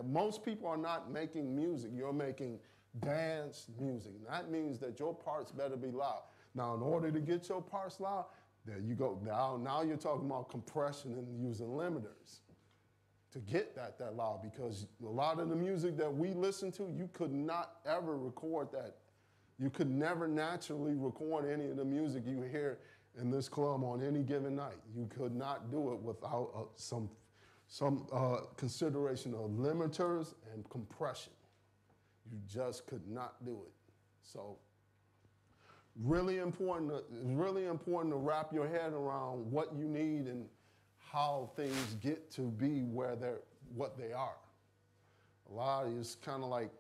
Most people are not making music. You're making dance music. And that means that your parts better be loud. Now, in order to get your parts loud, there you go. Now you're talking about compression and using limiters to get that loud, because a lot of the music that we listen to, you could not ever record that. You could never naturally record any of the music you hear in this club on any given night. You could not do it without some consideration of limiters and compression. You just could not do it. So really important to wrap your head around what you need and how things get to be what they are. A lot is kind of like,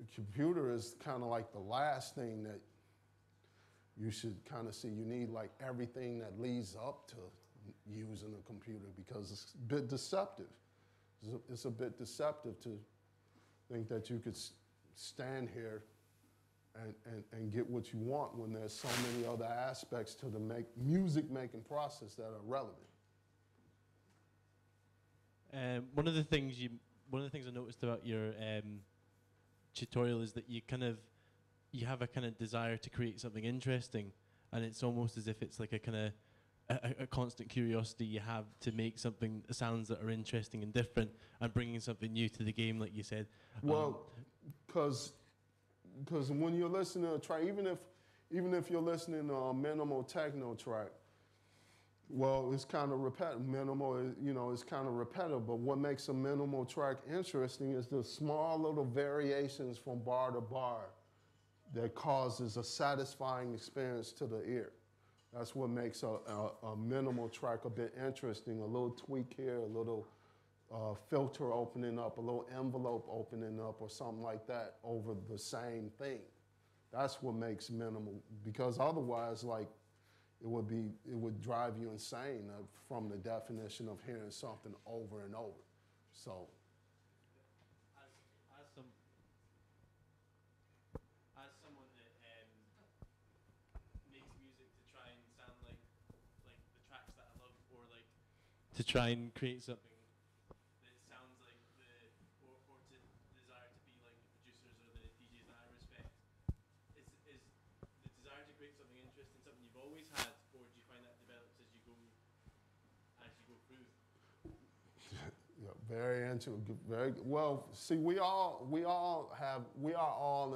the computer is kind of like the last thing that you should kind of see. You need like everything that leads up to using a computer, because it's a bit deceptive. It's a bit deceptive to think that you could stand here and get what you want when there's so many other aspects to the music making process that are relevant. One of the things I noticed about your tutorial is that you have a kind of desire to create something interesting, and it's almost as if it's like a kind of a constant curiosity you have to make sounds that are interesting and different, and bringing something new to the game, like you said. Well, because when you're listening to a track, even if you're listening to a minimal techno track, well, it's kind of repetitive. Minimal, it's kind of repetitive. But what makes a minimal track interesting is the small little variations from bar to bar that causes a satisfying experience to the ear. That's what makes a minimal track a bit interesting. A little tweak here, a little filter opening up, a little envelope opening up, or something like that over the same thing. That's what makes minimal, because otherwise, like, it would drive you insane from the definition of hearing something over and over. So, as someone that makes music to try and sound like the tracks that I love, or like to try and create something that sounds like or to desire to be like the producers or the DJs that I respect, is the desire to create something interesting something you've always had, or do you find that develops as you go through? yeah, very interesting. Very well. See, we are all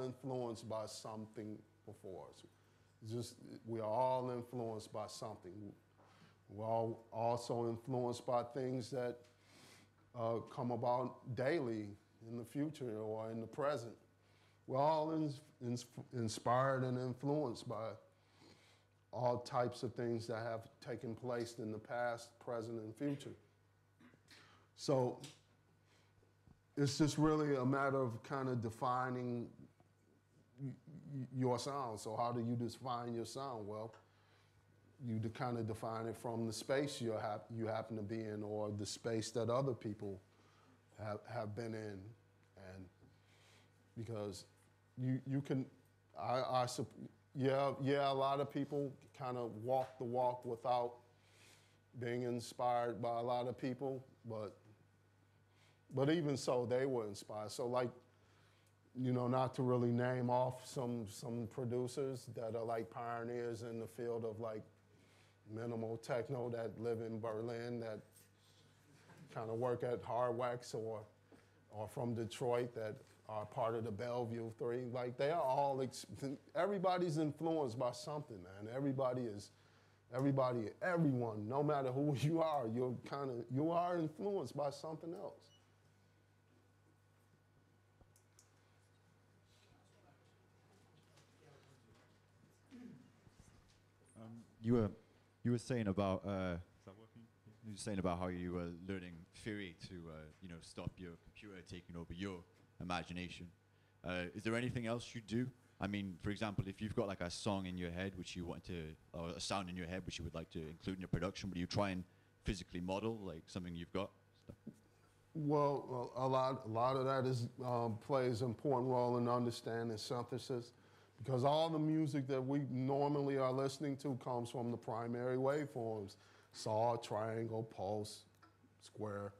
influenced by something before us. We are all influenced by something. We're all also influenced by things that come about daily in the future or in the present. We're all inspired and influenced by all types of things that have taken place in the past, present, and future. So it's just really a matter of kind of defining your sound. So how do you define your sound? Well, you kind of define it from the space you happen to be in, or the space that other people have been in. And because you can, a lot of people kind of walk the walk without being inspired by a lot of people, but even so, they were inspired. So, like, not to really name off some producers that are like pioneers in the field of like minimal techno that live in Berlin, that kind of work at Hardwax, or from Detroit that are part of the Bellevue Three. Like, they are all, everybody's influenced by something, man. Everyone, no matter who you are, you are influenced by something else. You were saying about is that working? You were saying about how you were learning theory to stop your computer taking over your imagination. Is there anything else you do? I mean, for example, if you've got like a song in your head which you want to, or a sound in your head which you would like to include in your production, would you try and physically model like something you've got? Well, a lot of that plays an important role in understanding synthesis, because all the music that we normally are listening to comes from the primary waveforms: saw, triangle, pulse, square,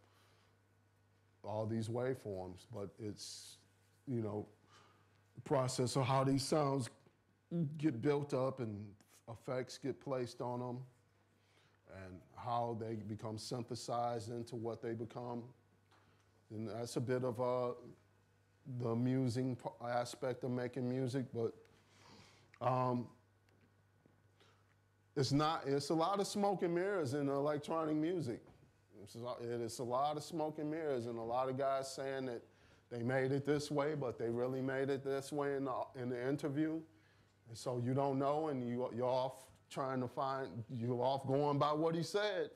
all these waveforms. But it's, the process of how these sounds get built up and effects get placed on them, and how they become synthesized into what they become. And that's a bit of the musing aspect of making music, but it's a lot of smoke and mirrors in electronic music. It's a lot of smoke and mirrors, and a lot of guys saying that they made it this way, but they really made it this way in the interview. And so you don't know, and you're off going by what he said.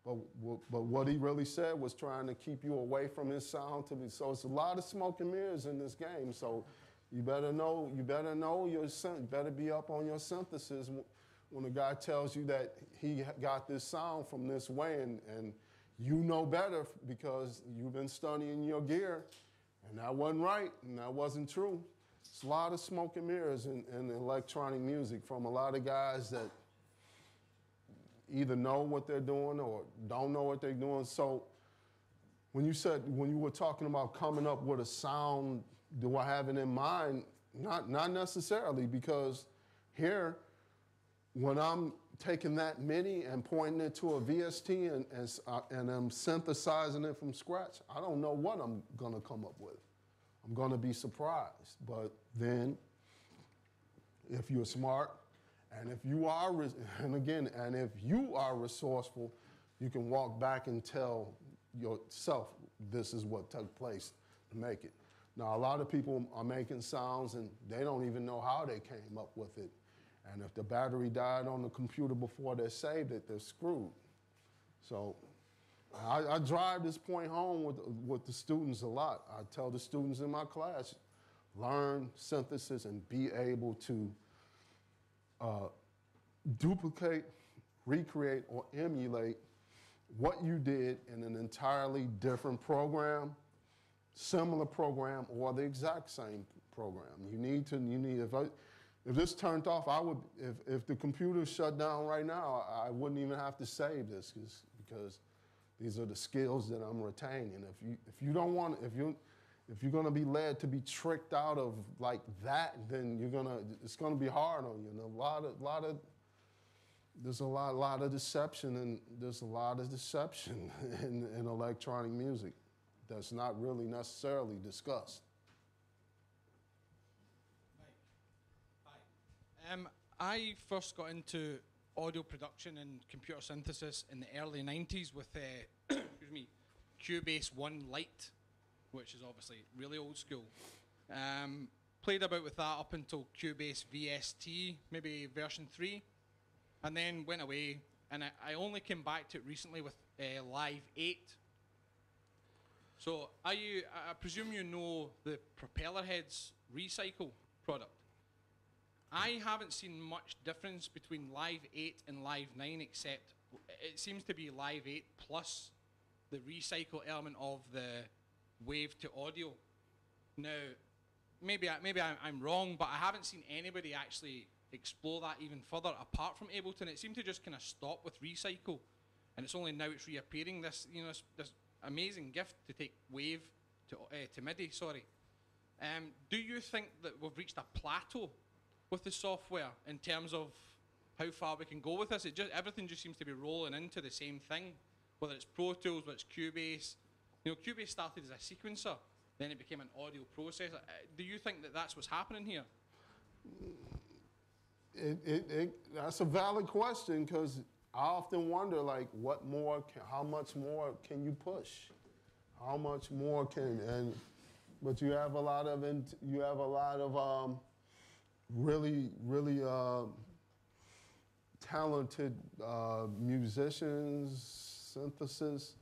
But what he really said was trying to keep you away from his sound. So it's a lot of smoke and mirrors in this game. So you better know you better be up on your synthesis when a guy tells you that he got this sound from this way, and you know better because you've been studying your gear, and that wasn't right, and that wasn't true. There's a lot of smoke and mirrors in electronic music from a lot of guys that either know what they're doing or don't know what they're doing. So when you were talking about coming up with a sound, do I have it in mind? Not necessarily, because here, when I'm taking that MIDI and pointing it to a VST and I'm synthesizing it from scratch, I don't know what I'm gonna come up with. I'm gonna be surprised. But then, if you're smart, and if you are, and if you are resourceful, you can walk back and tell yourself this is what took place to make it. Now, a lot of people are making sounds and they don't even know how they came up with it. And if the battery died on the computer before they saved it, they're screwed. So I drive this point home with the students a lot. I tell the students in my class, learn synthesis and be able to duplicate, recreate, or emulate what you did in an entirely different program, similar program, or the exact same program. If this turned off, if the computer shut down right now, I wouldn't even have to save this because these are the skills that I'm retaining. If you're gonna be led to be tricked out of like that, then it's gonna be hard on you. And there's a lot of deception, and there's a lot of deception in electronic music that's not really necessarily discussed. I first got into audio production and computer synthesis in the early 90s with excuse me, Cubase 1 Lite, which is obviously really old school. Played about with that up until Cubase VST, maybe version 3, and then went away, and I only came back to it recently with Live 8. So I presume you know the Propeller Heads Recycle product. I haven't seen much difference between Live 8 and Live 9, except it seems to be Live 8 plus the recycle element of the wave to audio. Now, maybe I'm wrong, but I haven't seen anybody actually explore that even further apart from Ableton. It seemed to just kind of stop with recycle, and it's only now it's reappearing. This amazing gift to take wave to MIDI. Sorry. Do you think that we've reached a plateau with the software in terms of how far we can go with this? Everything just seems to be rolling into the same thing, whether it's Pro Tools, whether it's Cubase. Cubase started as a sequencer, then it became an audio processor. Do you think that that's what's happening here? That's a valid question, because I often wonder, like, how much more can you push? How much more but you have a lot of really talented musicians, synthesis,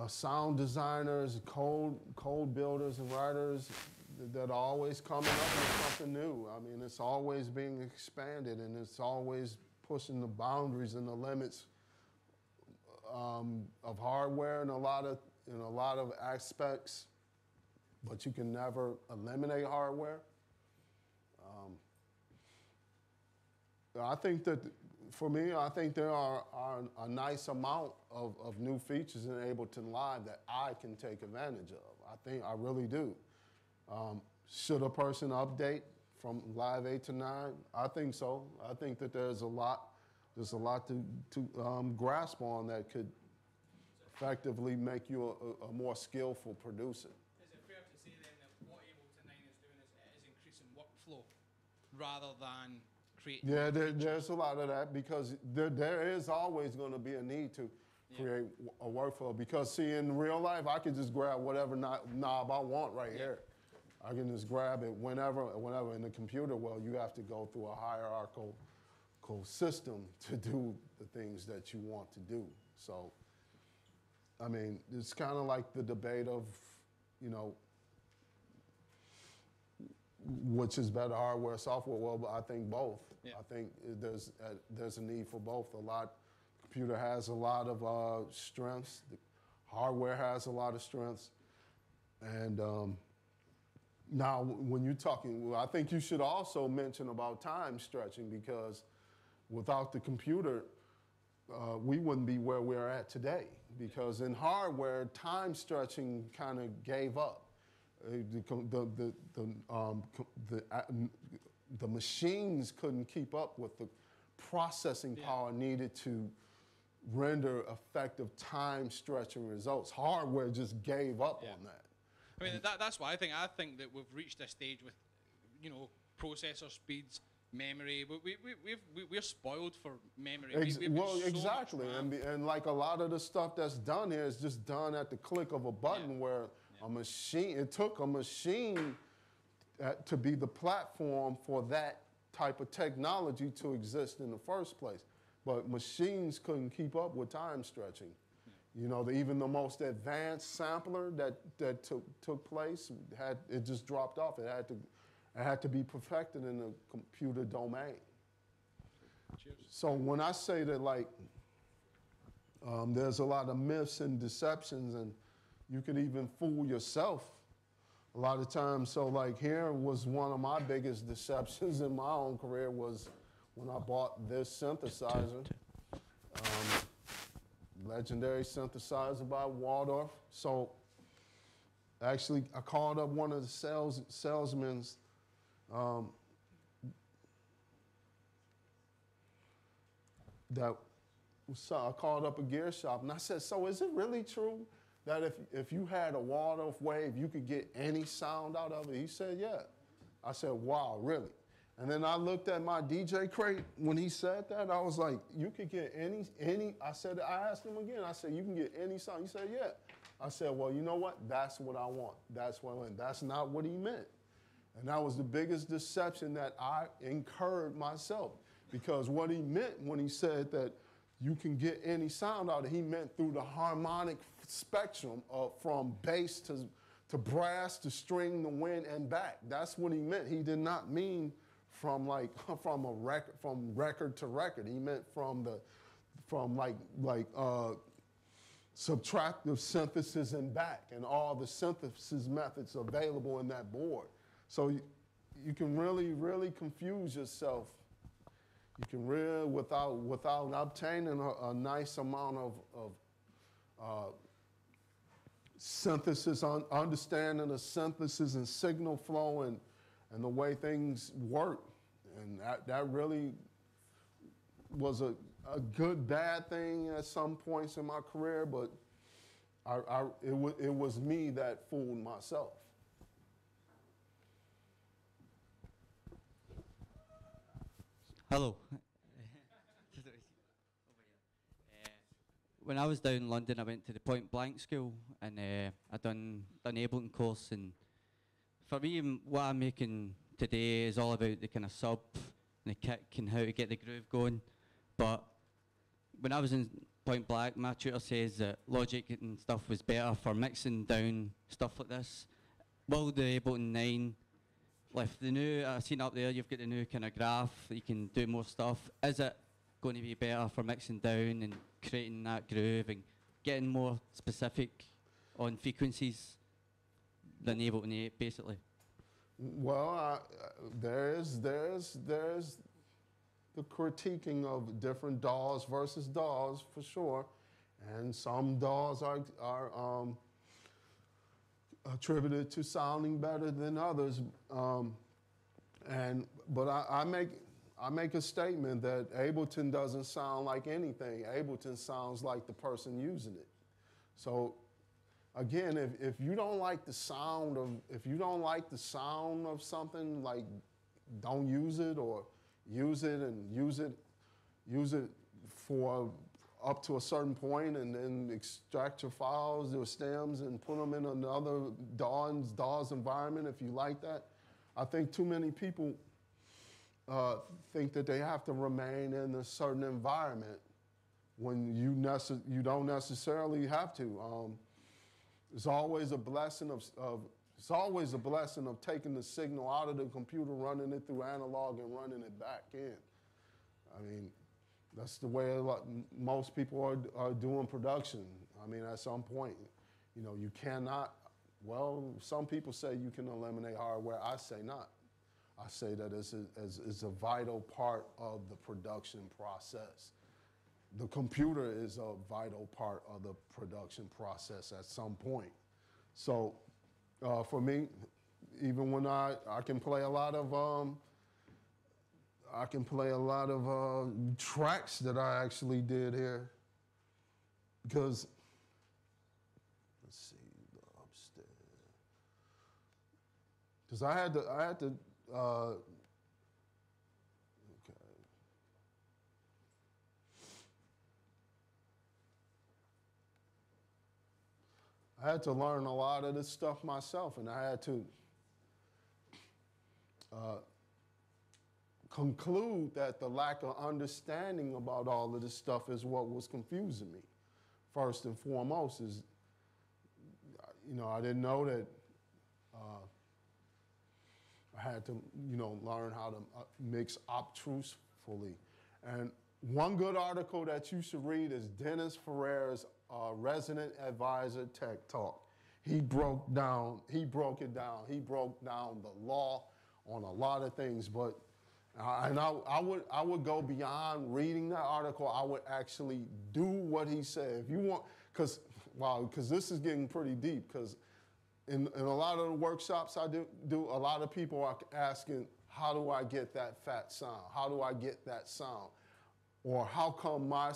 sound designers, code builders and writers that are always coming up with something new. I mean, it's always being expanded, and it's always pushing the boundaries and the limits of hardware in a lot of aspects, but you can never eliminate hardware. I think that, for me, I think there are a nice amount of new features in Ableton Live that I can take advantage of. I really do. Should a person update from Live 8 to 9? I think so. I think that there's a lot to grasp on that could effectively make you a more skillful producer. Is it fair to say then that what Ableton 9 is doing is increasing workflow rather than creating? Yeah, there's a lot of that, because there is always going to be a need to create a workflow, because see, in real life, I can just grab whatever knob I want right here. I can just grab it whenever. In the computer world, you have to go through a hierarchical system to do the things that you want to do. So, I mean, it's kind of like the debate of, which is better, hardware, software. Well, I think both. Yeah. I think there's a need for both. Computer has a lot of strengths. The hardware has a lot of strengths, and Now, when you're talking, well, I think you should also mention about time stretching, because without the computer, we wouldn't be where we're at today. Because in hardware, time stretching kind of gave up. The machines couldn't keep up with the processing power needed to render effective time stretching results. Hardware just gave up on that. I mean, that's why I think. I think that we've reached a stage with, you know, processor speeds, memory. We're spoiled for memory. Exactly. And like a lot of the stuff that's done here is just done at the click of a button, where a machine, it took a machine to be the platform for that type of technology to exist in the first place. But machines couldn't keep up with time stretching. You know, even the most advanced sampler that took place, it just dropped off. It had to be perfected in the computer domain. Cheers. So when I say that, like, there's a lot of myths and deceptions, and you could even fool yourself a lot of times. So like, here was one of my biggest deceptions in my own career, was when I bought this synthesizer. Legendary synthesizer by Waldorf. So actually, I called up one of the salesmen. I called up a gear shop, and I said, so is it really true that if you had a Waldorf wave, you could get any sound out of it? He said, yeah. I said, wow, really? And then I looked at my DJ crate when he said that. I was like, you could get any, I asked him again, I said, you can get any sound? He said, yeah. I said, well, you know what? That's what I want. That's what I want. That's not what he meant. And that was the biggest deception that I incurred myself. Because what he meant when he said that you can get any sound out of it, he meant through the harmonic spectrum from bass to brass to string to wind and back. That's what he meant. He did not mean from record to record. He meant from subtractive synthesis and back, and all the synthesis methods available in that board. So you can really, really confuse yourself. You can really, without obtaining a nice amount of synthesis, understanding of synthesis and signal flow and the way things work. And that really was a good, bad thing at some points in my career, but it was me that fooled myself. Hello. When I was down in London, I went to the Point Blank School, and I done Ableton course. And for me, what I'm making today is all about the kind of sub and the kick and how to get the groove going. But when I was in Point Blank, my tutor says that Logic and stuff was better for mixing down stuff like this. Will the Ableton 9, with the new, I've seen up there, you've got the new kind of graph, you can do more stuff. Is it going to be better for mixing down and creating that groove and getting more specific on frequencies than Ableton 8, basically? Well, there's the critiquing of different DAWs versus DAWs, for sure. And some DAWs are attributed to sounding better than others. But I make a statement that Ableton doesn't sound like anything. Ableton sounds like the person using it. So again, if you don't like the sound of something, like, don't use it, or use it for up to a certain point, and then extract your files or stems and put them in another DAW's environment if you like that. I think too many people think that they have to remain in a certain environment when you don't necessarily have to. It's always a blessing of taking the signal out of the computer, running it through analog, and running it back in. I mean, that's the way most people are doing production. I mean, at some point, you cannot Well, some people say you can eliminate hardware. I say not. I say that it's a vital part of the production process. The computer is a vital part of the production process at some point. So for me, even when I can play a lot of tracks that I actually did here, because let's see, the upstairs. Because I had to okay. I had to learn a lot of this stuff myself, and I had to conclude that the lack of understanding about all of this stuff is what was confusing me. First and foremost is, I didn't know that I had to, learn how to mix obtrusively. And one good article that you should read is Dennis Ferrer's Resident Advisor Tech Talk. He broke it down. He broke down the law on a lot of things, but I would go beyond reading that article. I would actually do what he said. If you want, because this is getting pretty deep, because in a lot of the workshops I do, a lot of people are asking, how do I get that fat sound? How do I get that sound? Or how come my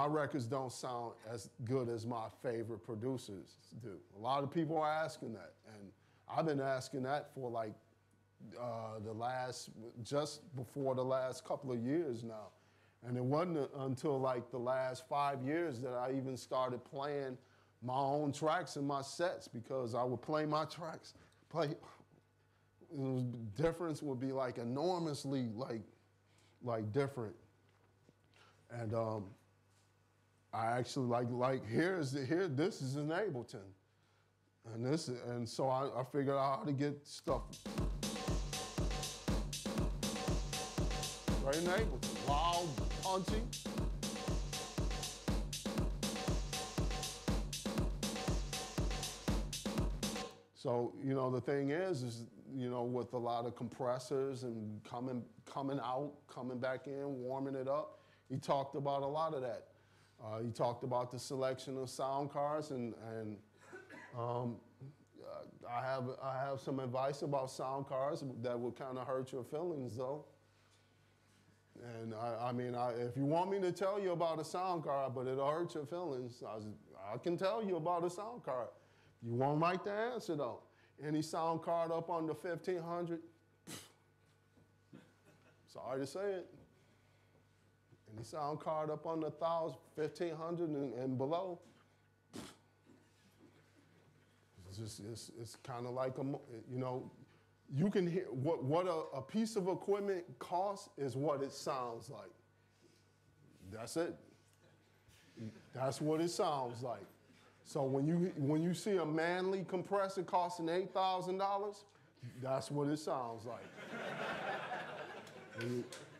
records don't sound as good as my favorite producers do? A lot of people are asking that, and I've been asking that for like just before the last couple of years now. And it wasn't until like the last 5 years that I even started playing my own tracks in my sets, because I would play my tracks, the difference would be like enormously like different. And I actually this is in Ableton. And so I figured out how to get stuff right in Ableton, loud, punchy. So, the thing is, with a lot of compressors and coming out, coming back in, warming it up, he talked about a lot of that. He talked about the selection of sound cards, and I have some advice about sound cards that would kind of hurt your feelings, though. And if you want me to tell you about a sound card, but it'll hurt your feelings, I can tell you about a sound card. You won't like the answer, though. Any sound card up under 1,500, sorry to say it. Any sound card up under 1,000, 1,500 and below, it's kind of like you can hear what a piece of equipment costs is what it sounds like. That's it. That's what it sounds like. So when you see a Manley compressor costing $8,000, that's what it sounds like.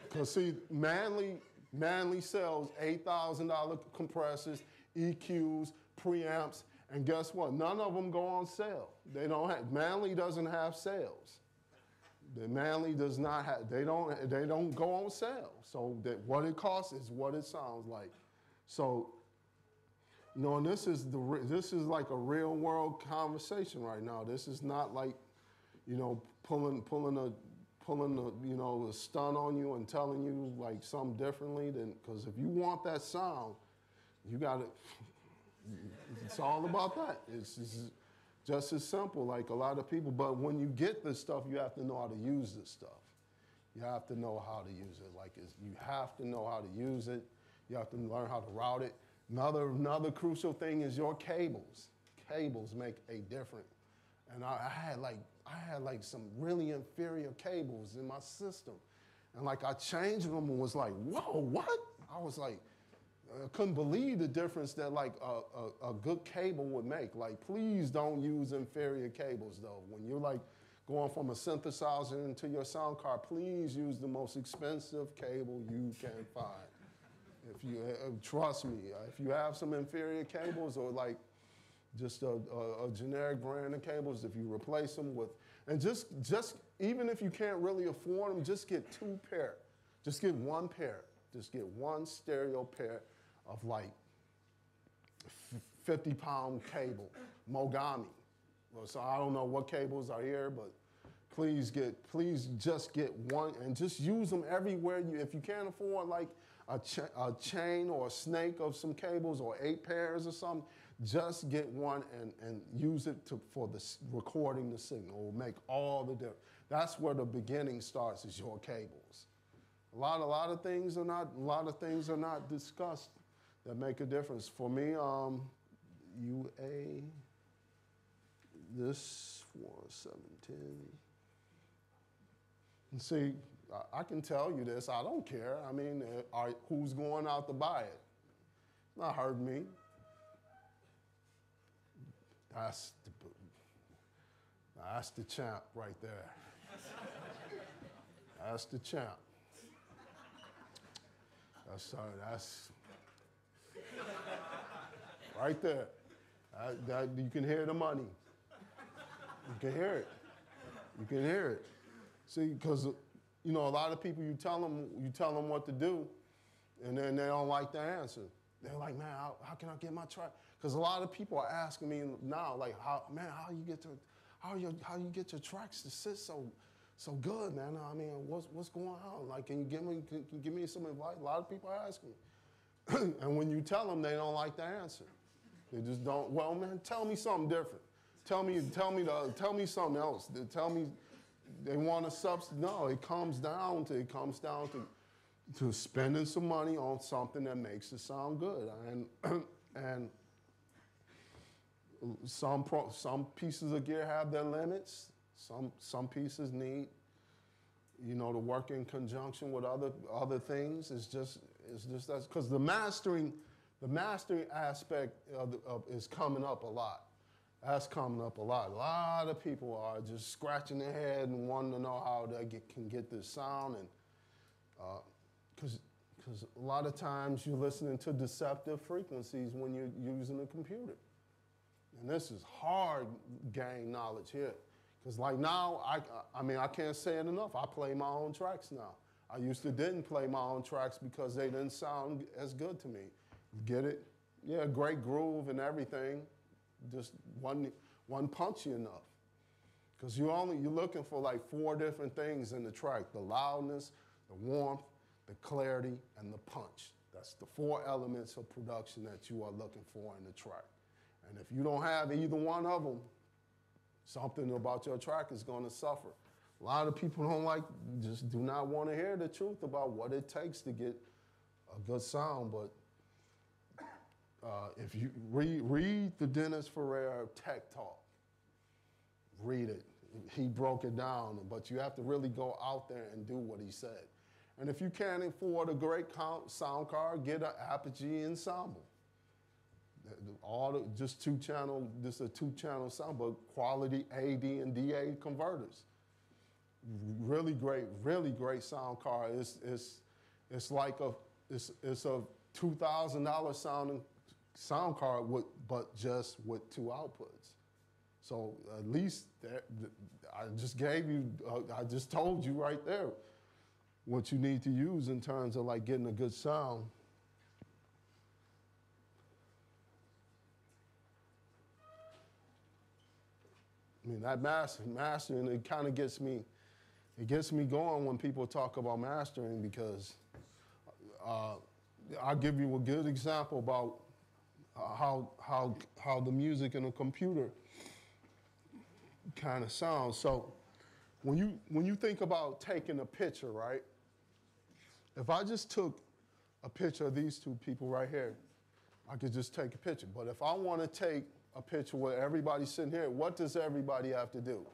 Because see, Manley sells $8,000 compressors, EQs, preamps, and guess what? None of them go on sale. Manley doesn't have sales. The Manley does not have. They don't go on sale. So that what it costs is what it sounds like. So. And this is like a real world conversation right now. This is not like, pulling a stunt on you and telling you like something differently. Because if you want that sound, you got to. It's all about that. It's just as simple. Like a lot of people, but when you get this stuff, you have to know how to use this stuff. You have to know how to use it. You have to know how to use it. You have to learn how to route it. Another crucial thing is your cables. Cables make a difference. And I had some really inferior cables in my system. And I changed them and was like, whoa, what? I was like, I couldn't believe the difference that a good cable would make. Please don't use inferior cables though. When you're going from a synthesizer into your sound card, please use the most expensive cable you can find. If you trust me, if you have some inferior cables or just a generic brand of cables. If you replace them with, and just even if you can't really afford them, just get 2 pair. Just get 1 pair. Just get 1 stereo pair of like 50-pound cable, Mogami. Well, so I don't know what cables are here, but please just get 1 and just use them everywhere. If you can't afford like a chain or a snake of some cables or 8 pairs or something, just get 1 and use it for recording the signal. It will make all the difference. That's where the beginning starts, is your cables. A lot of things are not discussed that make a difference. For me, UA, this 4710. And see, I can tell you this, I don't care. I mean, who's going out to buy it? Not hurting me. That's the champ right there. That's the champ. That's right there. You can hear the money. You can hear it. You can hear it. See, because a lot of people, you tell them what to do, and then they don't like the answer. They're like, man, how can I get my track? Because a lot of people are asking me now, like, how you get your tracks to sit so good, man? I mean, what's going on? Like, can you give me some advice? A lot of people are asking me, and when you tell them, they don't like the answer. They just don't. Well, man, tell me something different. Tell me something else. Tell me they want a substance. No, it comes down to spending some money on something that makes it sound good. And some pieces of gear have their limits. Some pieces need, to work in conjunction with other things. It's just that, because the mastering aspect is coming up a lot. That's coming up a lot. A lot of people are just scratching their head and wanting to know how they can get this sound, and because a lot of times you're listening to deceptive frequencies when you're using a computer. And this is hard gain knowledge here. Because like now, I can't say it enough. I play my own tracks now. I used to didn't play my own tracks because they didn't sound as good to me. Get it? Yeah, great groove and everything. Just one punchy enough. Because you're looking for like 4 different things in the track: the loudness, the warmth, the clarity, and the punch. That's the 4 elements of production that you are looking for in the track. And if you don't have either one of them, something about your track is going to suffer. A lot of people just do not want to hear the truth about what it takes to get a good sound. But if you read the Dennis Ferrer Tech Talk, read it. He broke it down, but you have to really go out there and do what he said. And if you can't afford a great sound card, get an Apogee Ensemble. Just a 2-channel sound, but quality AD and DA converters. Really great sound card. It's like a $2,000 sounding sound card but just with 2 outputs. So at least I just told you right there what you need to use in terms of like getting a good sound. I mean, that mastering, it kind of gets me going when people talk about mastering, because I'll give you a good example about how the music in a computer kind of sounds. So when you think about taking a picture, right? If I just took a picture of these 2 people right here, I could just take a picture. But if I want to take a picture where everybody's sitting here, what does everybody have to do?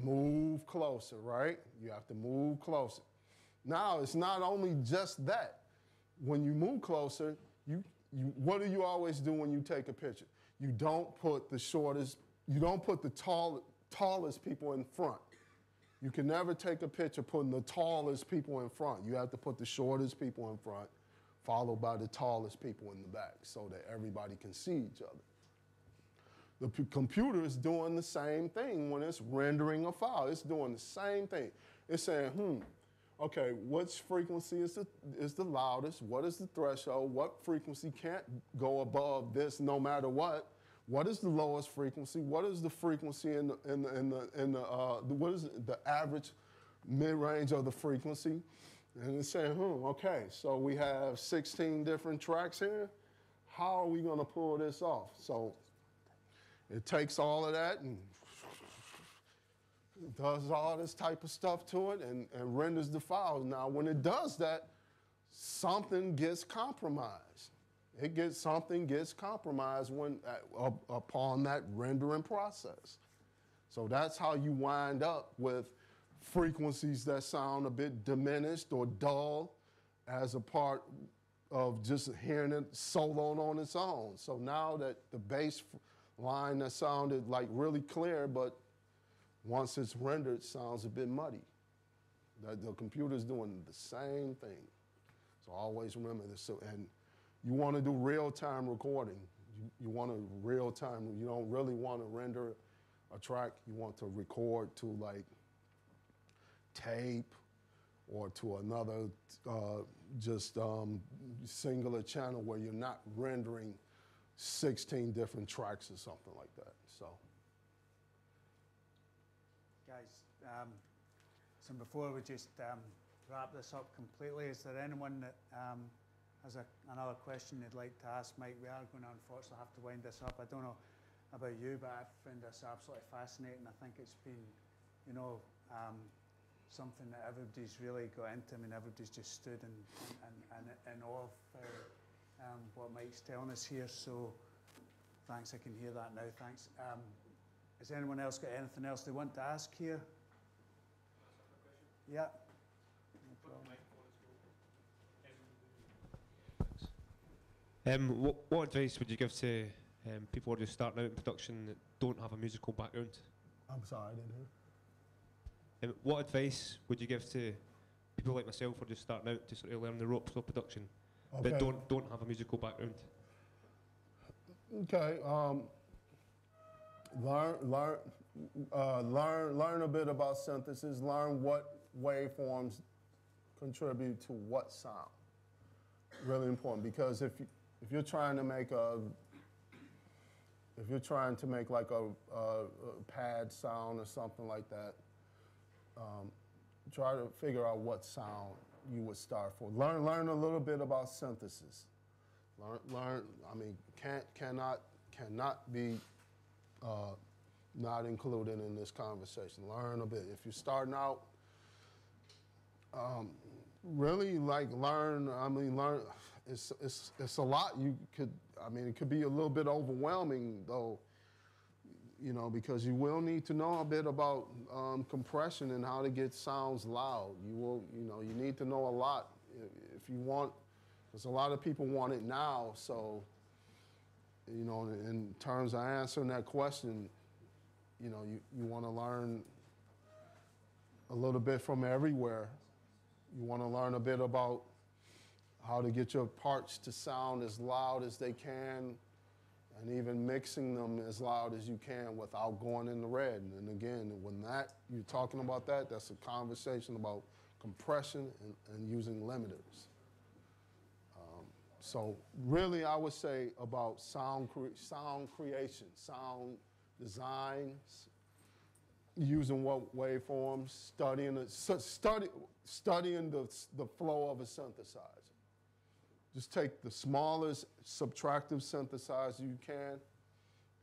Move closer, right? You have to move closer. Now, it's not only just that. When you move closer, what do you always do when you take a picture? You don't put the tallest people in front. You can never take a picture putting the tallest people in front. You have to put the shortest people in front, followed by the tallest people in the back, so that everybody can see each other. The computer is doing the same thing when it's rendering a file. It's doing the same thing. It's saying, okay, which frequency is the loudest? What is the threshold? What frequency can't go above this no matter what? What is the lowest frequency? What is the frequency what is the average mid-range of the frequency? And it's saying, okay, so we have 16 different tracks here. How are we gonna pull this off? So it takes all of that and does all this type of stuff to it and renders the files. Now, when it does that, something gets compromised. Something gets compromised upon that rendering process. So that's how you wind up with frequencies that sound a bit diminished or dull as a part of just hearing it soloed on its own. So now that the bass line that sounded like really clear, but once it's rendered, sounds a bit muddy. The computer's doing the same thing. So always remember this. And you want to do real-time recording. You want to real-time. You don't really want to render a track. You want to record to like tape or to another singular channel where you're not rendering 16 different tracks or something like that. So. Guys, so before we just wrap this up completely, is there anyone that has another question they'd like to ask Mike? We are going to unfortunately have to wind this up. I don't know about you, but I find this absolutely fascinating. I think it's been, something that everybody's really got into. I mean, everybody's just stood in awe of what Mike's telling us here. So thanks, I can hear that now. Thanks. Has anyone else got anything else they want to ask here? Yeah. No What advice would you give to people who are just starting out in production that don't have a musical background? I'm sorry, I didn't hear. What advice would you give to people like myself who are just starting out to sort of learn the ropes of production, but don't have a musical background? Okay. Learn a bit about synthesis. Learn what waveforms contribute to what sound. Really important, because if you're trying to make like a pad sound or something like that, try to figure out what sound you would start for. Learn a little bit about synthesis. Learn. I mean, cannot be not included in this conversation. Learn a bit. If you're starting out, really learn. I mean, learn. It's a lot. You could. I mean, it could be a little bit overwhelming though. Because you will need to know a bit about compression and how to get sounds loud. You need to know a lot if you want, because a lot of people want it now. So, in terms of answering that question, you want to learn a little bit from everywhere. You want to learn a bit about how to get your parts to sound as loud as they can, and even mixing them as loud as you can without going in the red. And again, when you're talking about that, that's a conversation about compression and using limiters. So really, I would say about sound creation, sound design, using what waveforms, studying the flow of a synthesizer. Just take the smallest subtractive synthesizer you can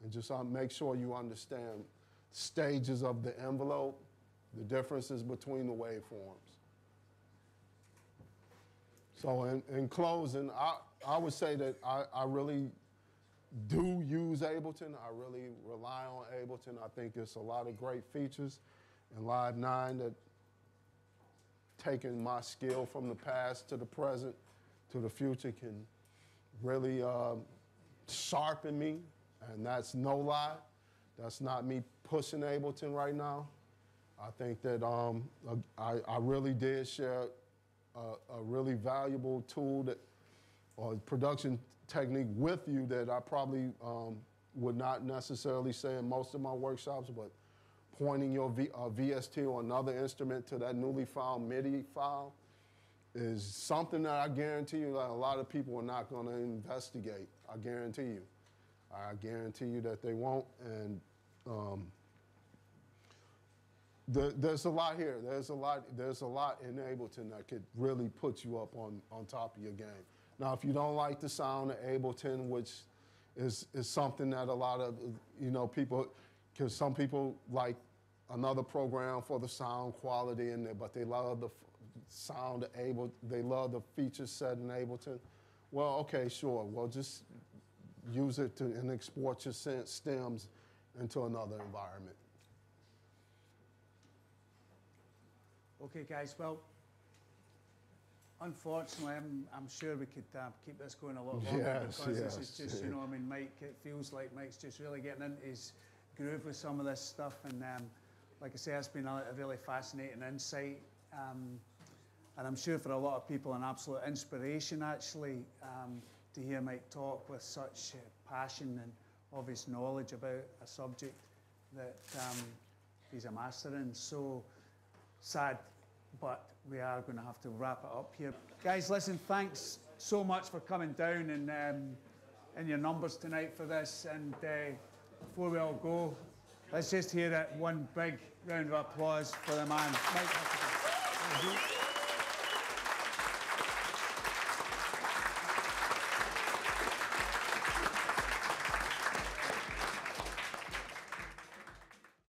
and just make sure you understand stages of the envelope, the differences between the waveforms. So in closing, I would say that I really do use Ableton. I really rely on Ableton. I think there's a lot of great features in Live 9 that taking my skill from the past to the present to the future can really sharpen me, and that's no lie. That's not me pushing Ableton right now. I think that I really did share a really valuable tool or production technique with you that I probably would not necessarily say in most of my workshops, but pointing your VST or another instrument to that newly found MIDI file is something that I guarantee you that a lot of people are not going to investigate. I guarantee you. I guarantee you that they won't. And there's a lot here. There's a lot in Ableton that could really put you up on top of your game. Now, if you don't like the sound of Ableton, which is something that a lot of people, because some people like another program for the sound quality in there, but they love the sound of Ableton, they love the feature set in Ableton. Well, okay, sure. Well, just use it and export your stems into another environment. Okay, guys. Well, unfortunately, I'm sure we could keep this going a lot longer because this is just, I mean, Mike, it feels like Mike's just really getting into his groove with some of this stuff. And like I say, it's been a really fascinating insight. And I'm sure for a lot of people, an absolute inspiration, actually, to hear Mike talk with such passion and obvious knowledge about a subject that he's a master in. So sad, but we are going to have to wrap it up here. Guys, listen, thanks so much for coming down and in your numbers tonight for this. And before we all go, let's just hear one big round of applause for the man, Mike Huckaby.